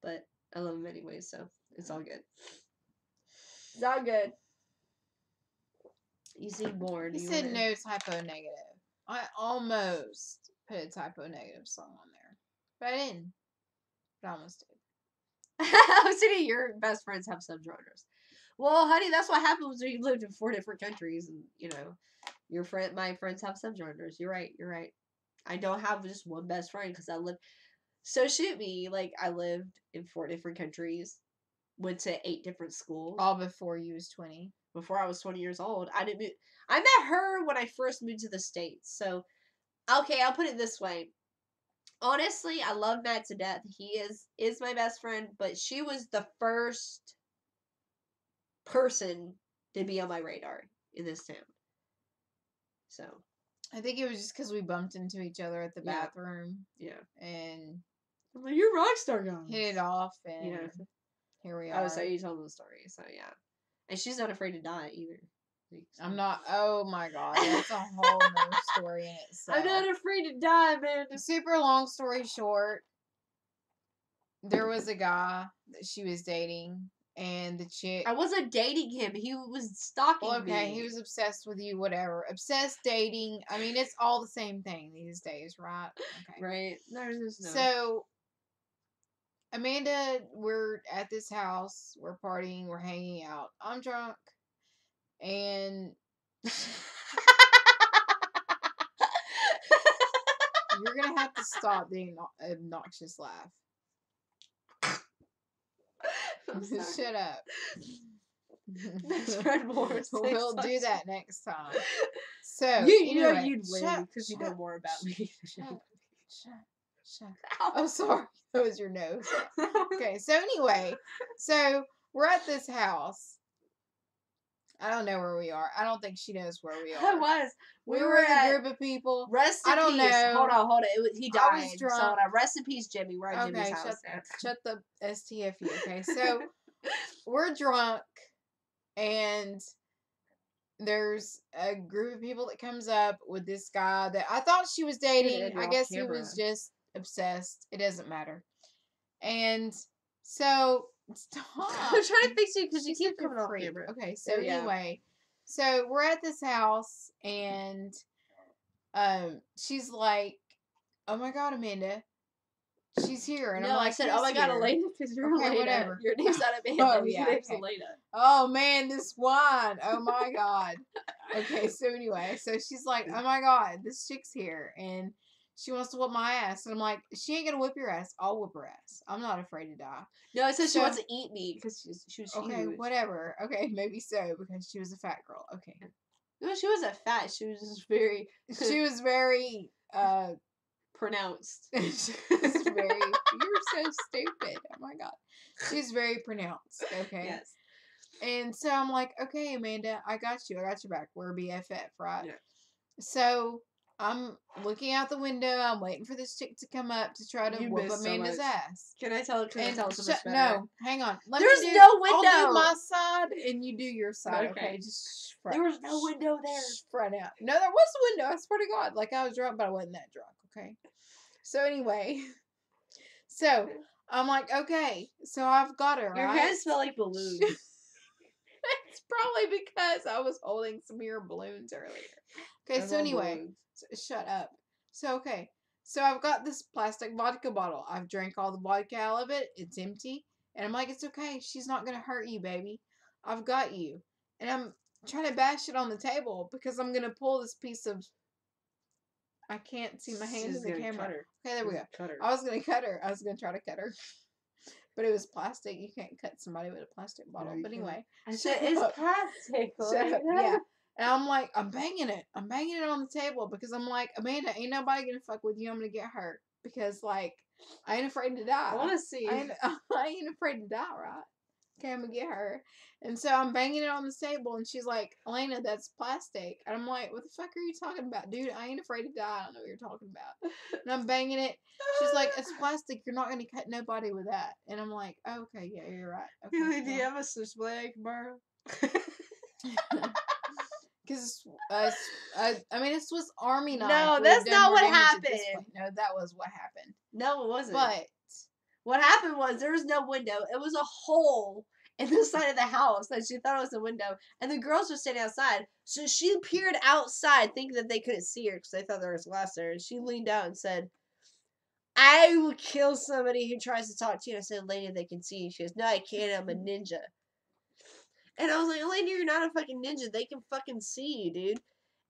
But I love him anyway, so it's all good. It's all good. You seem bored. He said no typo negative. I almost put a typo negative song on there. But I didn't. But I almost did. I was saying your best friends have subgenres. Well, honey, that's what happens when you lived in 4 different countries, and my friends have subgenres. You're right. I don't have just one best friend because I live. So shoot me, like I lived in 4 different countries, went to 8 different schools. All before you was 20. Before I was 20 years old, I met her when I first moved to the States. So, okay, I'll put it this way. Honestly, I love Matt to death. He is my best friend, but she was the first person to be on my radar in this town. So, I think it was just because we bumped into each other at the bathroom. Yeah. And I'm like, you're Rockstar guys. Hit it off, and here we are. Oh, so you told the story. So, yeah. And she's not afraid to die either. I'm not. Oh my god, that's a whole nother story in itself. I'm not afraid to die, man. Super long story short, there was a guy that she was dating, and the chick. I wasn't dating him. He was stalking me. He was obsessed with you. Whatever. Obsessed dating. I mean, it's all the same thing these days, right? Okay. Right. There's just no. So, Amanda, we're at this house. We're partying. We're hanging out. I'm drunk. And you're going to have to stop the obnoxious laugh. Shut up. Next friend more. We'll do that next time. So, you know anyway, you'd win because you know more about me. Shut. Oh, sorry. That was your nose. Okay, so anyway, so we're at this house. I don't know where we are. I don't think she knows where we are. I was. We were a group of people. Rest in peace. I don't know. Hold on. He died. I was drunk. So rest in peace, Jimmy. We're at Jimmy's house. Shut the STFU. Okay, so we're drunk, and there's a group of people that comes up with this guy that I thought she was dating. I guess he was just obsessed. It doesn't matter. And so stop. I'm trying to fix you because you keep coming off camera. Okay, so anyway, so we're at this house, and she's like, "Oh my god, Amanda, she's here," and I'm like, I said, "Oh my god, Elena," because you're Elena. Whatever. Your name's not Amanda. Oh, Your name's Elena. Oh man, this wine. Oh my god. Okay, so anyway, so she's like, "Oh my god, this chick's here," and she wants to whip my ass. And I'm like, she ain't gonna whip your ass. I'll whip her ass. I'm not afraid to die. No, I said she wants to eat me because she was okay, huge. Whatever. Okay, maybe so because she was a fat girl. Okay. No, she wasn't fat. She was just very. She was very pronounced. She was very. You're so stupid. Oh my god. She's very pronounced. Okay. Yes. And so I'm like, okay, Amanda, I got you. I got your back. We're BFF, right? Yeah. So I'm looking out the window. I'm waiting for this chick to come up to try to You whoop missed so Amanda's much. ass. Can I tell? Can I And tell so much better? no, hang on. There's no I'll window. do my side, and you do your side. Okay, just spread. There was no window there. Spread out. No, there was a window. I swear to God. Like I was drunk, but I wasn't that drunk. Okay. So anyway, so I'm like, okay, so I've got her. Your right? hands smell like balloons. It's probably because I was holding some of your balloons earlier. Okay, so anyway, shut up. So, okay, so I've got this plastic vodka bottle. I've drank all the vodka out of it. It's empty. And I'm like, it's okay. She's not going to hurt you, baby. I've got you. And I'm trying to bash it on the table because I'm going to pull this piece of... I can't see my hand in the camera. Okay, there we go. I was going to cut her. I was going to try to cut her. But it was plastic. You can't cut somebody with a plastic bottle. But anyway. I said, it's plastic. Shut up. Yeah. And I'm like, I'm banging it. I'm banging it on the table because I'm like, Amanda, ain't nobody gonna fuck with you. I'm gonna get hurt. Because, like, I ain't afraid to die. I want to see. I ain't afraid to die, right? Okay, I'm gonna get her. And so I'm banging it on the table, and she's like, Alana, that's plastic. And I'm like, what the fuck are you talking about? Dude, I ain't afraid to die. I don't know what you're talking about. And I'm banging it. She's like, it's plastic. You're not gonna cut nobody with that. And I'm like, oh, okay, yeah, you're right. Okay, Do you have a switchblade I can borrow? Because I mean, it's Swiss Army knife. No, that's not what happened. No, that was what happened. No, it wasn't. But what happened was there was no window. It was a hole in the side of the house that she thought was a window, and the girls were standing outside. So she peered outside, thinking that they couldn't see her because they thought there was glass there. And she leaned out and said, "I will kill somebody who tries to talk to you." And I said, "Lady, they can see you." She goes, "No, I can't. I'm a ninja." And I was like, Elena, you're not a fucking ninja. They can fucking see you, dude.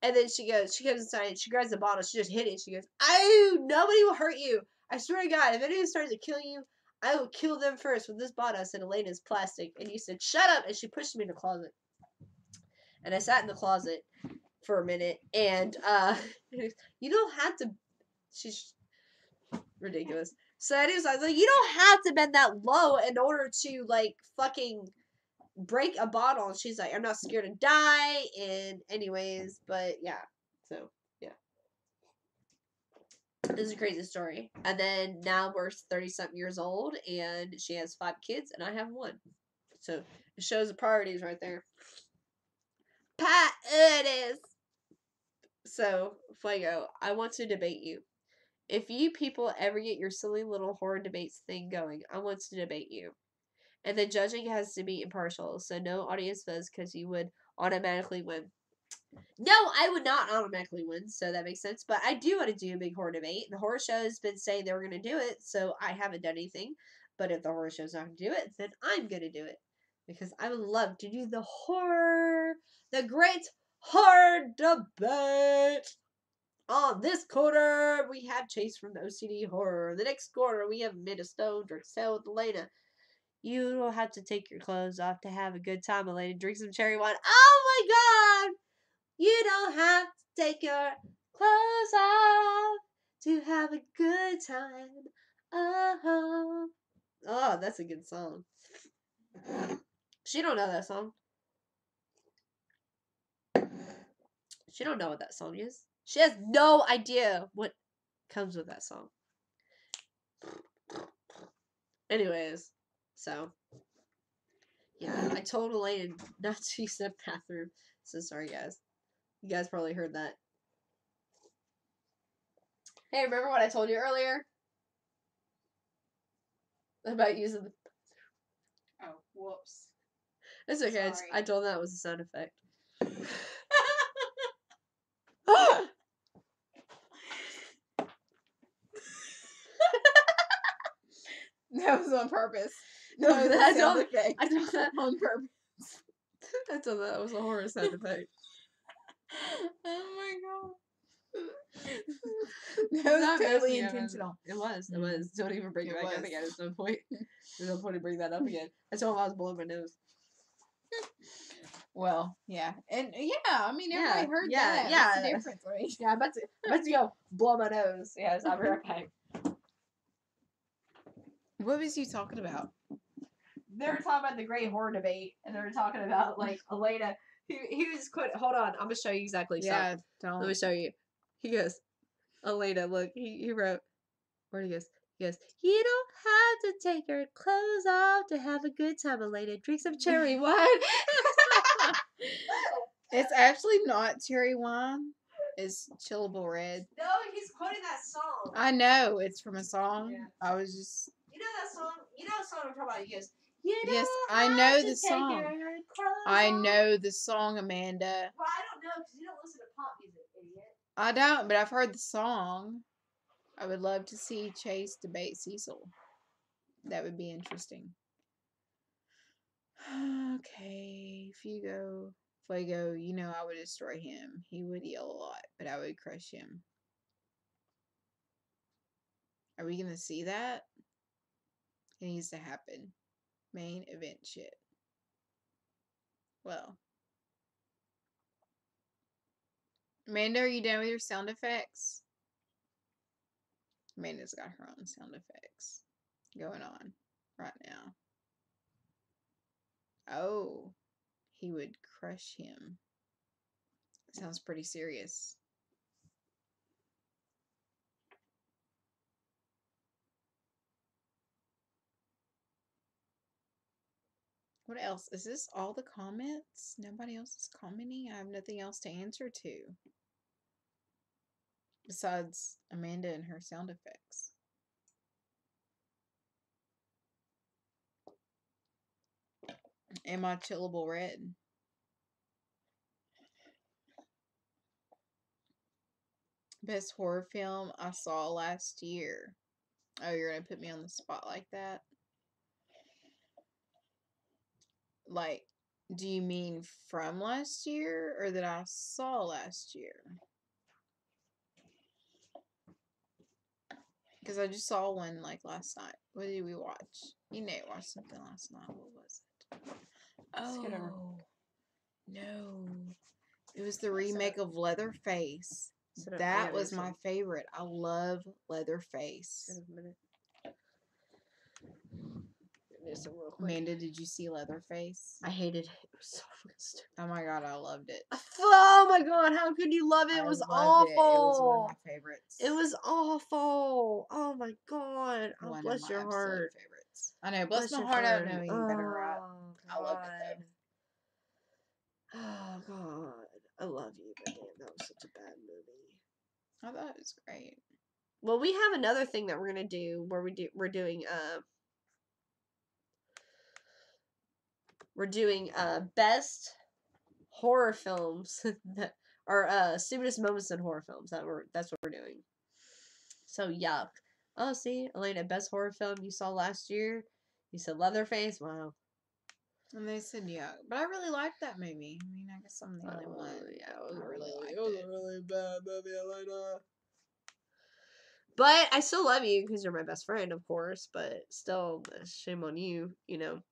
And then she comes inside, she grabs the bottle, she just hit it. She goes, "Oh, nobody will hurt you. I swear to God, if anyone starts to kill you, I will kill them first with this bottle." I said, "Elena's plastic." And you said, "Shut up." And she pushed me in the closet. And I sat in the closet for a minute. And, you don't have to, she's ridiculous. So anyways, I was like, you don't have to bend that low in order to, like, fucking break a bottle. And she's like, "I'm not scared to die." And anyways, but yeah, so yeah, this is a crazy story. And then now we're 30-something years old, and she has 5 kids, and I have 1. So it shows the priorities right there. Pat, it is. So Fuego, I want to debate you. If you people ever get your silly little horror debates thing going, I want to debate you. And the judging has to be impartial, so no audience votes because you would automatically win. No, I would not automatically win, so that makes sense. But I do want to do a big horror debate. The horror show has been saying they were going to do it, so I haven't done anything. But if the horror show's not going to do it, then I'm going to do it. Because I would love to do the great horror debate. On this quarter, we have Chase from the OCD Horror. The next quarter, we have Amanda Stone, Drink Sale with Elena. You don't have to take your clothes off to have a good time, Elena. Drink some cherry wine. Oh my God! You don't have to take your clothes off to have a good time. Oh, that's a good song. She don't know that song. She don't know what that song is. She has no idea what comes with that song. Anyways, so yeah, I told Elaine not to use the bathroom. So sorry, guys. You guys probably heard that. Hey, remember what I told you earlier? About using the... Oh, whoops. It's okay. I told them that was a sound effect. That was on purpose. No, I told that on purpose. I told that was a horror sound effect. Oh my God. That was totally intentional. It was. Don't even bring it back up again. There's no point. There's no point to bring that up again. I told him I was blowing my nose. Well, yeah. And yeah, I mean, everybody heard that. Yeah. That's the difference, right? Yeah, I'm about to go blow my nose. Yes, I'll be right back. What was you talking about? They were talking about the great horror debate, and they were talking about, like, Elena. He was quite... Hold on. I'm going to show you exactly. Yeah, don't. Let me show you. He goes, Elena, look, he wrote, where he goes, you don't have to take your clothes off to have a good time, Elena. Drink some cherry wine. It's actually not cherry wine. It's chillable red. No, he's quoting that song. I know. It's from a song. Yeah. I was just... You know that song? You know what song I'm talking about? He goes, you Yes, don't I have know to the take song. your clothes I off. know the song, Amanda. Well, I don't know because you don't listen to pop music, idiot. I don't, but I've heard the song. I would love to see Chase debate Cecil. That would be interesting. Okay, Fuego, you know I would destroy him. He would yell a lot, but I would crush him. Are we gonna see that? It needs to happen. Main event shit. Well. Amanda, are you done with your sound effects? Amanda's got her own sound effects going on right now. Oh, he would crush him. Sounds pretty serious. What else? Is this all the comments? Nobody else is commenting? I have nothing else to answer to. Besides Amanda and her sound effects. And my chillable red. Best horror film I saw last year. Oh, you're gonna put me on the spot like that? Like, do you mean from last year or that I saw last year? Because I just saw one like last night. What did we watch? You know, watched something last night. What was it? Oh, no. It was the remake of Leatherface. That was my favorite. I love Leatherface. Amanda, did you see Leatherface? I hated it. It was so fucking stupid. Oh my god, I loved it. Oh my god, how could you love it? It was awful. It was one of my favorites. It was awful. Oh my god. Oh, One bless of my your heart. Favorites. I know, bless my heart, I don't know any better, right? Oh, I loved it though. Oh god. I love you, but damn, that was such a bad movie. I thought it was great. Well, we have another thing that we're gonna do where we're doing best horror films that are stupidest moments in horror films. That's what we're doing. So yuck. Oh, see, Elena, best horror film you saw last year. You said Leatherface. Wow. And they said yeah, but I really liked that movie. I mean, I guess I'm the only one. Yeah, I really liked it was it. a really bad movie, Elena. But I still love you because you're my best friend, of course. But still, shame on you, you know.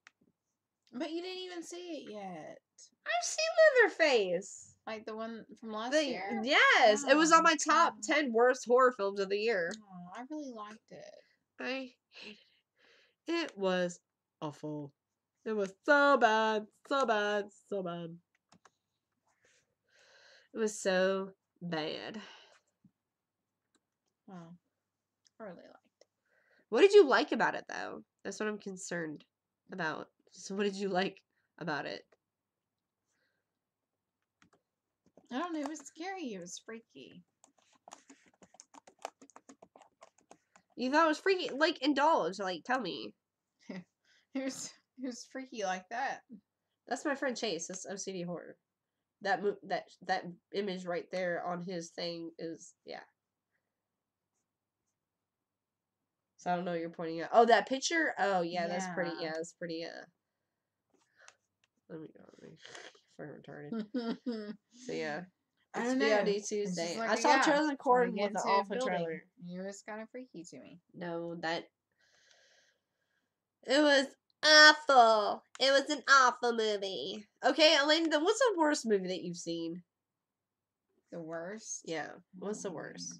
But you didn't even see it yet. I've seen Leatherface. Like the one from last year? Yes, it was on my top Oh. 10 worst horror films of the year. Oh, I really liked it. I hated it. It was awful. It was so bad, so bad, so bad. It was so bad. Oh, I really liked it. What did you like about it, though? That's what I'm concerned about. So what did you like about it? I don't know. It was scary. It was freaky. You thought it was freaky? Like, indulge. Like, tell me. It was freaky like that. That's my friend Chase. That's OCD horror. That image right there on his thing is, yeah. So I don't know what you're pointing at. Oh, that picture? Oh, yeah, that's pretty, that's pretty, let me go. For retarded. So, yeah. I It's don't know. VOD Tuesday. Like I saw Chosen Chord with an awful trailer. It was kind of freaky to me. No, it was awful. It was an awful movie. Okay, Elaine, then what's the worst movie that you've seen? The worst? Yeah. What's the worst?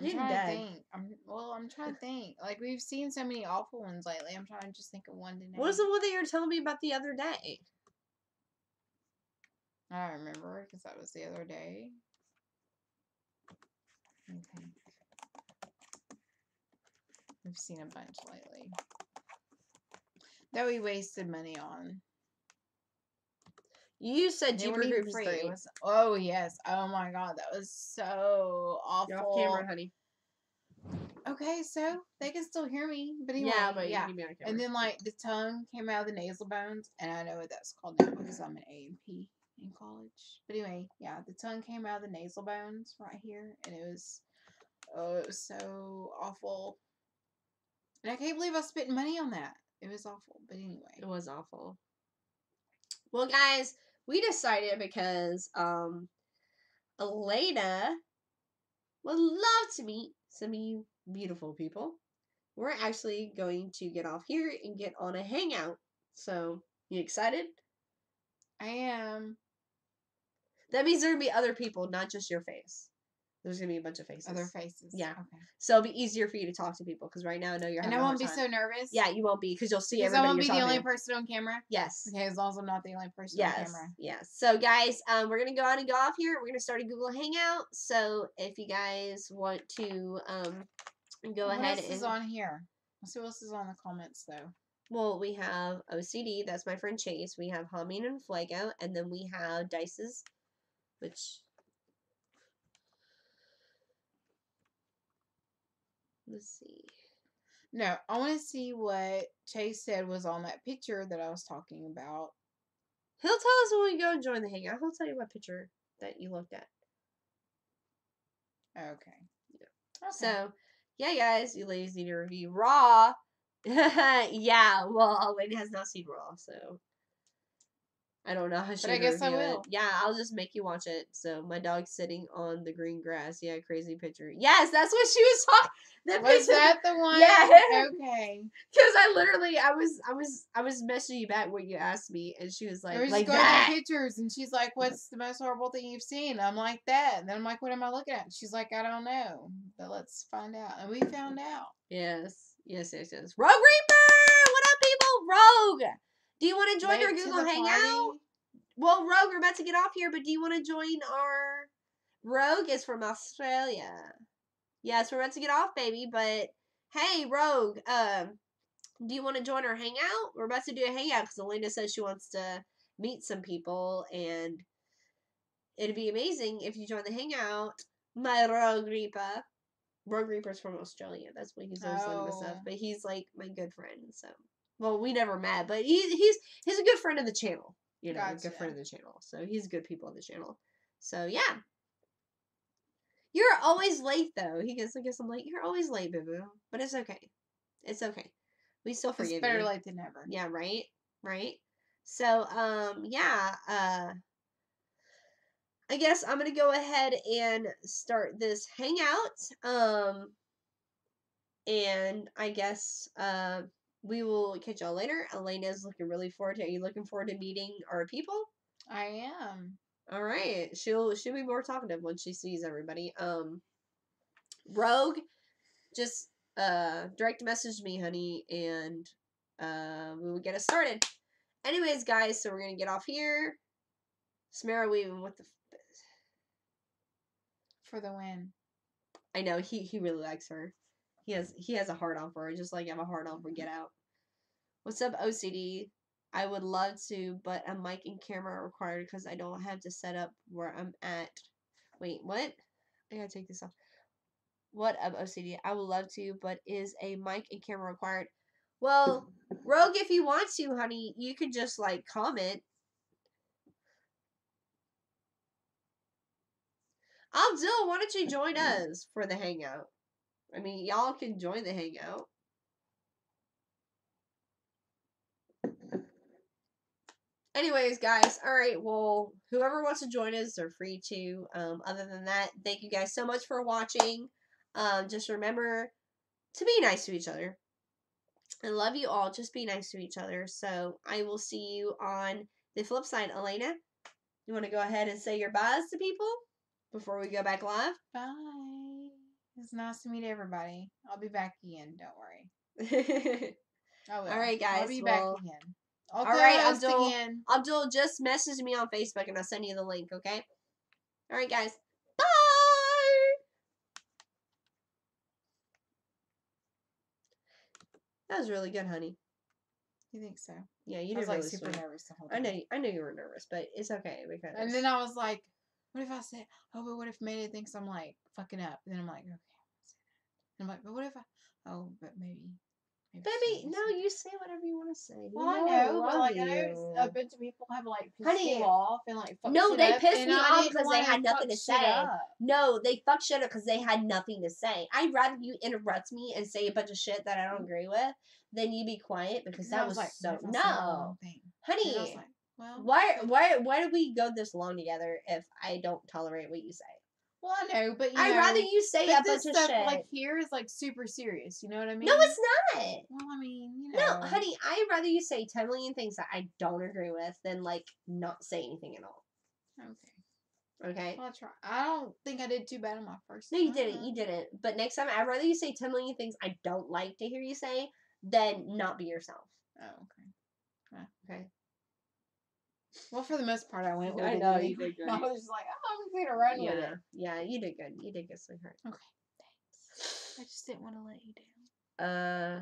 You're I'm getting trying to dead. think. I'm trying to think. Like, we've seen so many awful ones lately. I'm trying to just think of one to name. What was the one that you were telling me about the other day? I don't remember because that was the other day. Let me think. We've seen a bunch lately that we wasted money on. You said They Jeepers weren't even Creepers free. 3. Oh yes. Oh my god, that was so awful. You're off camera, honey. Okay, so they can still hear me, but anyway, Yeah, but you can be on camera. And then like the tongue came out of the nasal bones, and I know what that's called now because I'm an A&P in college. But anyway, yeah, the tongue came out of the nasal bones right here, and it was so awful. And I can't believe I spent money on that. It was awful, but anyway, it was awful. Well, guys, we decided because Alana would love to meet some of you beautiful people. We're actually going to get off here and get on a hangout. So, you excited? I am. That means there will be other people, not just your face. There's going to be a bunch of faces. Other faces. Yeah. Okay. So it'll be easier for you to talk to people because right now I know you're having a hard time. And I won't be so nervous. Yeah, you won't be because you'll see because everybody. I won't be you're the only to. person on camera. Yes. Okay, as long as I'm not the only person on camera. Yes. So guys, we're gonna go on and go off here. We're gonna start a Google Hangout. So if you guys want to go what ahead else and is on here? Let's see what else is on the comments though. Well, we have OCD. That's my friend Chase. We have Humming and Flago, and then we have Dices, which. Let's see. No, I want to see what Chase said was on that picture that I was talking about. He'll tell us when we go and join the hangout. He'll tell you what picture that you looked at. Okay. Yeah. Okay. So, yeah, guys, you ladies need to review Raw. Yeah, well, Elena has not seen Raw, so I don't know how she. But I guess I will. It. Yeah, I'll just make you watch it. So my dog's sitting on the green grass. Yeah, crazy picture. Yes, that's what she was talking. Was that the one? Yeah. Okay. Because I was messaging you back what you asked me, and she was like, I was like just going that. through pictures, and she's like, "What's the most horrible thing you've seen?" I'm like, "That." And then I'm like, "What am I looking at?" She's like, "I don't know, but let's find out." And we found out. Yes. Rogue Reaper, what up, people? Rogue, do you want to join our Google Hangout? Well, Rogue, we're about to get off here, but do you want to join our... Rogue is from Australia. Yes, we're about to get off, baby, but hey, Rogue, do you want to join our hangout? We're about to do a hangout because Elena says she wants to meet some people, and it'd be amazing if you join the hangout, my Rogue Reaper. Rogue Reaper's from Australia. That's what he's always letting us stuff. But he's like my good friend, so... Well, we never met, but he's a good friend of the channel. You know, a good friend of the channel. So he's good people on the channel. So yeah. You're always late though. I guess I'm late. You're always late, boo boo. But it's okay. It's okay. We still forgive you. It's better late than never. Yeah, right? Right? So, yeah, I guess I'm gonna go ahead and start this hangout. And I guess we will catch y'all later. Elena's looking really forward to it. Are you looking forward to meeting our people? I am. All right. She'll be more talkative when she sees everybody. Rogue, just direct message me, honey, and we will get us started. Anyways, guys, so we're gonna get off here. Samara weaving with the for the win. I know he really likes her. He has a heart on for her, just like I have a heart on for Get Out. What's up, OCD? I would love to, but a mic and camera are required because I don't have to set up where I'm at. Wait, what? I gotta take this off. What up, OCD? I would love to, but is a mic and camera required? Well, Rogue, if you want to, honey, you could just like comment. Abdul, why don't you join us for the hangout? I mean, y'all can join the hangout. Anyways, guys, all right, well, whoever wants to join us, they're free to. Other than that, thank you guys so much for watching. Just remember to be nice to each other. I love you all. Just be nice to each other. So I will see you on the flip side. Elena, you want to go ahead and say your byes to people before we go back live? Bye. was nice to meet everybody. I'll be back again. Don't worry. I will. All right, guys. I'll be back again. I'll all right, co-host Abdul. again. Abdul, just message me on Facebook and I'll send you the link, okay? All right, guys. Bye! That was really good, honey. You think so? Yeah, you I did was like really super sweet. nervous the whole time. I know you were nervous, but it's okay because. And then I was like, what if I say, oh, but what if Mayday thinks I'm like fucking up? And then I'm like, okay, I'm like, but what if I, oh, but maybe. Baby, no, you say whatever you want to say. Well, you know I know, love but like you. I know a bunch of people have like pissed Honey, you off and like fucked no, shit they up, pissed and me I off didn't because they wanna had nothing to fuck shit say. up. No, they fucked shit up because they had nothing to say. I'd rather you interrupt me and say a bunch of shit that I don't agree with than you be quiet because And I that was like, so what if I said the no, wrong thing? And I was honey. like, well, Why do we go this long together if I don't tolerate what you say? well, I know, but I'd rather you say a bunch this of stuff shit. like here is like super serious. You know what I mean? No, it's not. Well, I mean, you No, know. honey, I'd rather you say 10 million things that I don't agree with than like not say anything at all. Okay. Okay. Well, I'll try. I don't think I did too bad on my first. No, you didn't. You didn't. But next time, I'd rather you say 10 million things I don't like to hear you say than not be yourself. Oh, okay. Okay. Well, for the most part, I went with I it. know, Anyway. you did great. I was just like, oh, I'm just gonna run with it. Yeah, you did good. You did good, sweetheart. Okay, thanks. I just didn't want to let you down.